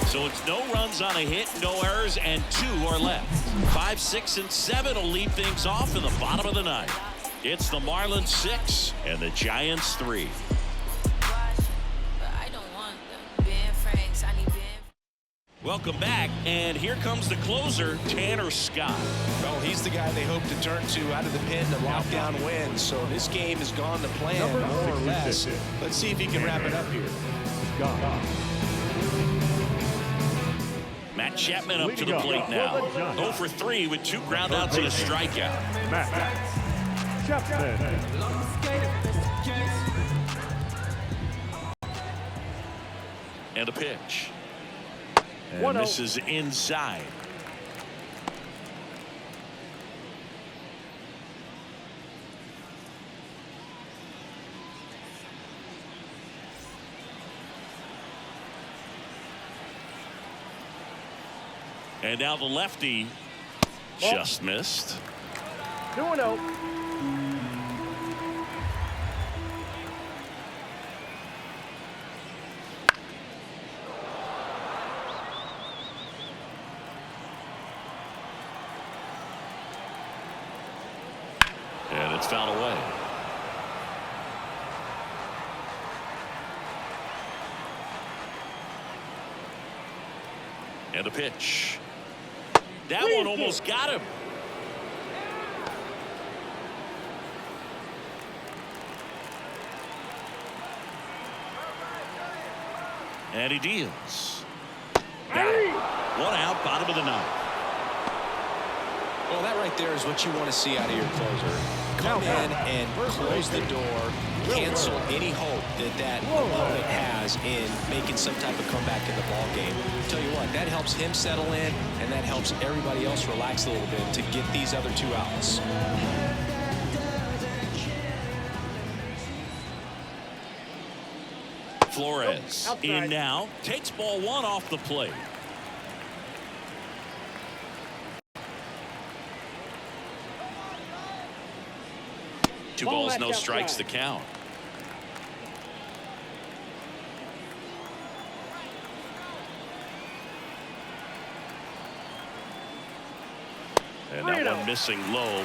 So it's no runs on a hit, no errors, and 2 are left. 5, 6, and 7 will lead things off in the bottom of the ninth. It's the Marlins 6 and the Giants 3. Welcome back, and here comes the closer, Tanner Scott. Well, he's the guy they hope to turn to out of the pen to lock down wins. So this game has gone to plan, more or less. Let's see if he can wrap it up here. Matt Chapman up to the plate now. 0 for 3 with 2 groundouts and a strikeout. Chapman. And a pitch. And 1-0. misses inside. And now the lefty just missed. 2-0. And it's fouled away. And a pitch. That one almost got him. And he deals. Got it. One out, bottom of the ninth. Well, that right there is what you want to see out of your closer. Come in and close the door, cancel any hope that opponent has in making some type of comeback in the ball game. Tell you what, that helps him settle in, and that helps everybody else relax a little bit to get these other two outs. Flores in now, takes ball one off the plate. Two balls, no strikes, the count. And that one missing low.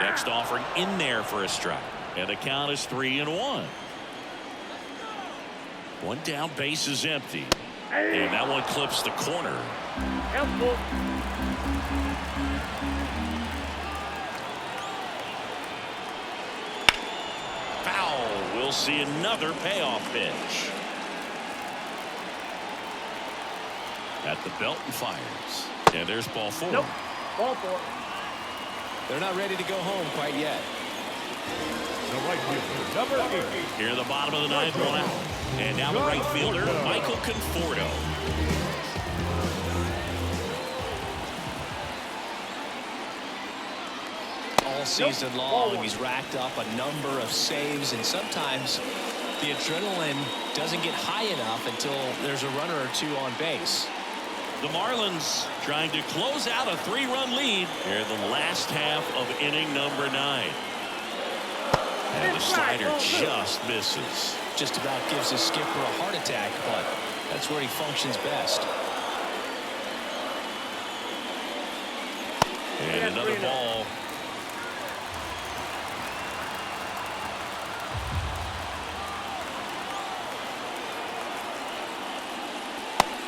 Next offering in there for a strike. And the count is 3-1. One down, base is empty. And that one clips the corner. Helpful. Foul. We'll see another payoff pitch. At the belt and fires. And there's ball four. Nope. Ball four. They're not ready to go home quite yet. The right fielder, number 8. Here in the bottom of the ninth, one out. And now the right fielder, Michael Conforto. All season long, he's racked up a number of saves, and sometimes the adrenaline doesn't get high enough until there's a runner or two on base. The Marlins trying to close out a 3-run lead here in the last half of inning number 9. And the slider just misses. Just about gives his skipper a heart attack, but that's where he functions best. And another ball.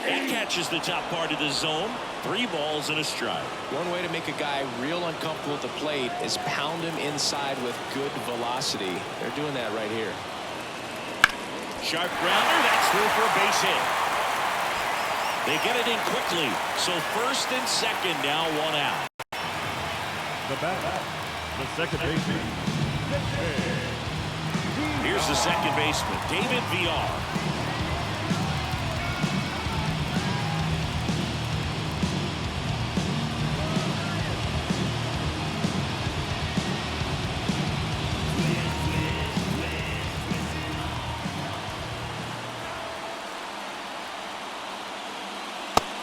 That catches the top part of the zone. 3 balls and a strike. One way to make a guy real uncomfortable at the plate is pound him inside with good velocity. They're doing that right here. Sharp grounder, that's through for a base hit. They get it in quickly, so first and second now, 1 out. The bat, the second baseman. Here's the second baseman, David VR.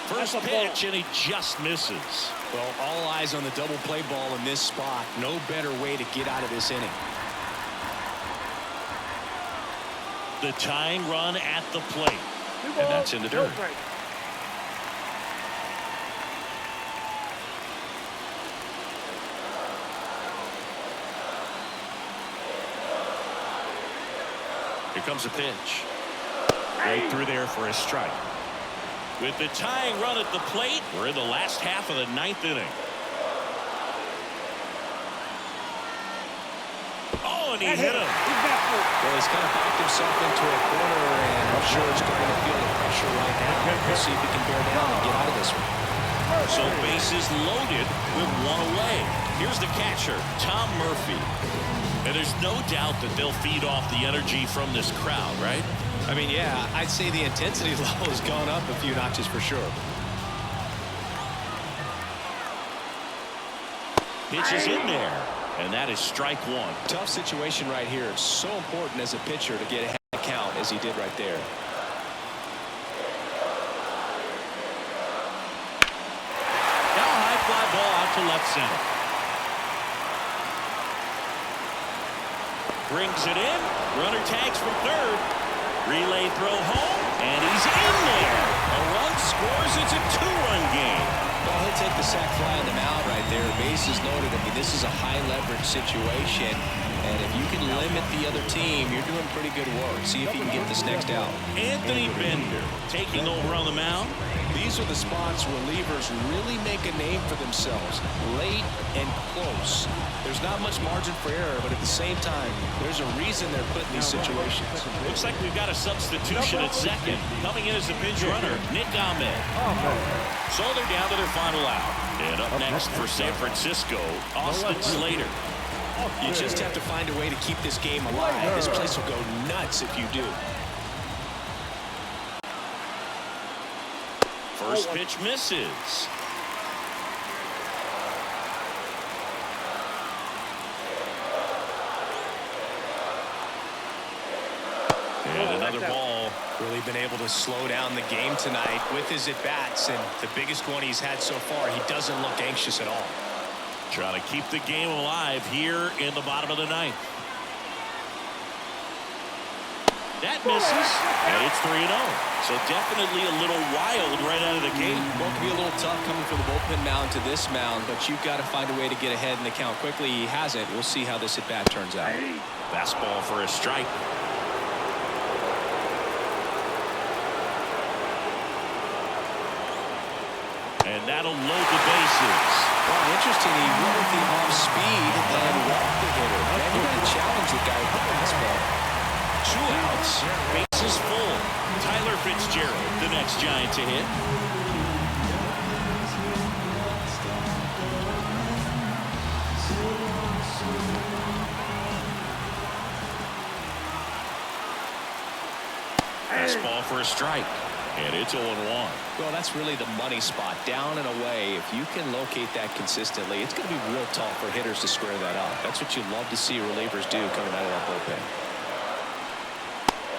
First pitch, and he just misses. Well, all eyes on the double play ball in this spot. No better way to get out of this inning. The tying run at the plate. And that's in the dirt. Here comes a pitch. Right through there for a strike. With the tying run at the plate, we're in the last half of the 9th inning. Oh, and he hit him. Well, he's kind of backed himself into a corner, and I'm sure he's going to feel the pressure right now. We'll see if he can bear down and get out of this one. So bases loaded with one away. Here's the catcher, Tom Murphy. And there's no doubt that they'll feed off the energy from this crowd, right? I mean, yeah, I'd say the intensity level has gone up a few notches for sure. Pitch is in there, and that is strike one. Tough situation right here. It's so important as a pitcher to get ahead of the count as he did right there. Now a high fly ball out to left center. Brings it in. Runner tags from third. Relay throw home, and he's in there. A run scores. It's a two-run game. Well, he'll take the sac fly on the mound right there. Bases loaded. I mean, this is a high-leverage situation, and if you can limit the other team, you're doing pretty good work. See if you can get this next out. Anthony Bender taking over on the mound. These are the spots relievers really make a name for themselves. Late and close. There's not much margin for error, but at the same time, there's a reason they're put in these situations. Looks like we've got a substitution at second. Coming in as the pinch runner, Nick Ahmed. So they're down to their final out. And up next for San Francisco, Austin Slater. You just have to find a way to keep this game alive. This place will go nuts if you do. First pitch misses. And another ball. Really been able to slow down the game tonight with his at-bats, and the biggest one he's had so far, he doesn't look anxious at all. Trying to keep the game alive here in the bottom of the ninth. That misses, and it's 3-0. So definitely a little wild right out of the gate. Well, it can be a little tough coming from the bullpen mound to this mound, but you've got to find a way to get ahead in the count quickly. He hasn't. We'll see how this at-bat turns out. Fastball for a strike. And that'll load the bases. Well, interesting. He went with the off-speed and walked the hitter. Man, you got to challenge the guy with the fastball. 2 outs. Bases full. Tyler Fitzgerald, the next Giant to hit. Fastball for a strike. And it's 0-1. Well, that's really the money spot. Down and away. If you can locate that consistently, it's going to be real tough for hitters to square that up. That's what you love to see relievers do coming out of that bullpen.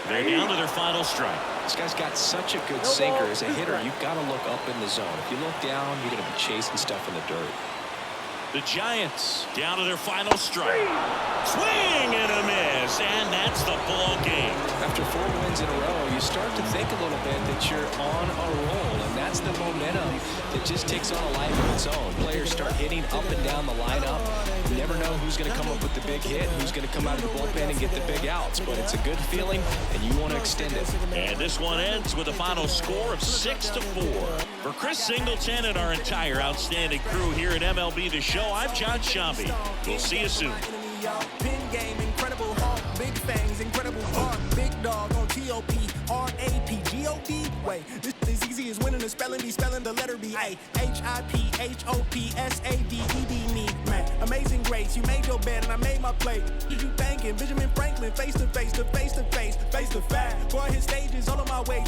They're down to their final strike. This guy's got such a good sinker. As a hitter, you've got to look up in the zone. If you look down, you're going to be chasing stuff in the dirt. The Giants down to their final strike. Swing and a miss, and that's the ball game. After 4 wins in a row, you start to think a little bit that you're on a roll, and that's the momentum that just takes on a life of its own. Players start hitting up and down the lineup. You never know who's going to come up with the big hit, who's going to come out of the bullpen and get the big outs, but it's a good feeling, and you want to extend it. And this one ends with a final score of 6-4. For Chris Singleton and our entire outstanding crew here at MLB The Show, I'm John Shambi. We'll see you soon. Pin game, incredible heart, big fangs, incredible heart, big dog on TOP, Wait, this is easy as winning the spelling bee, spelling the letter B. A HIPHOPSADED me, man. Amazing grace, you made your bed and I made my plate. Did you thinking? Benjamin Franklin, face to face, face to face. Boy, his stages all on my way.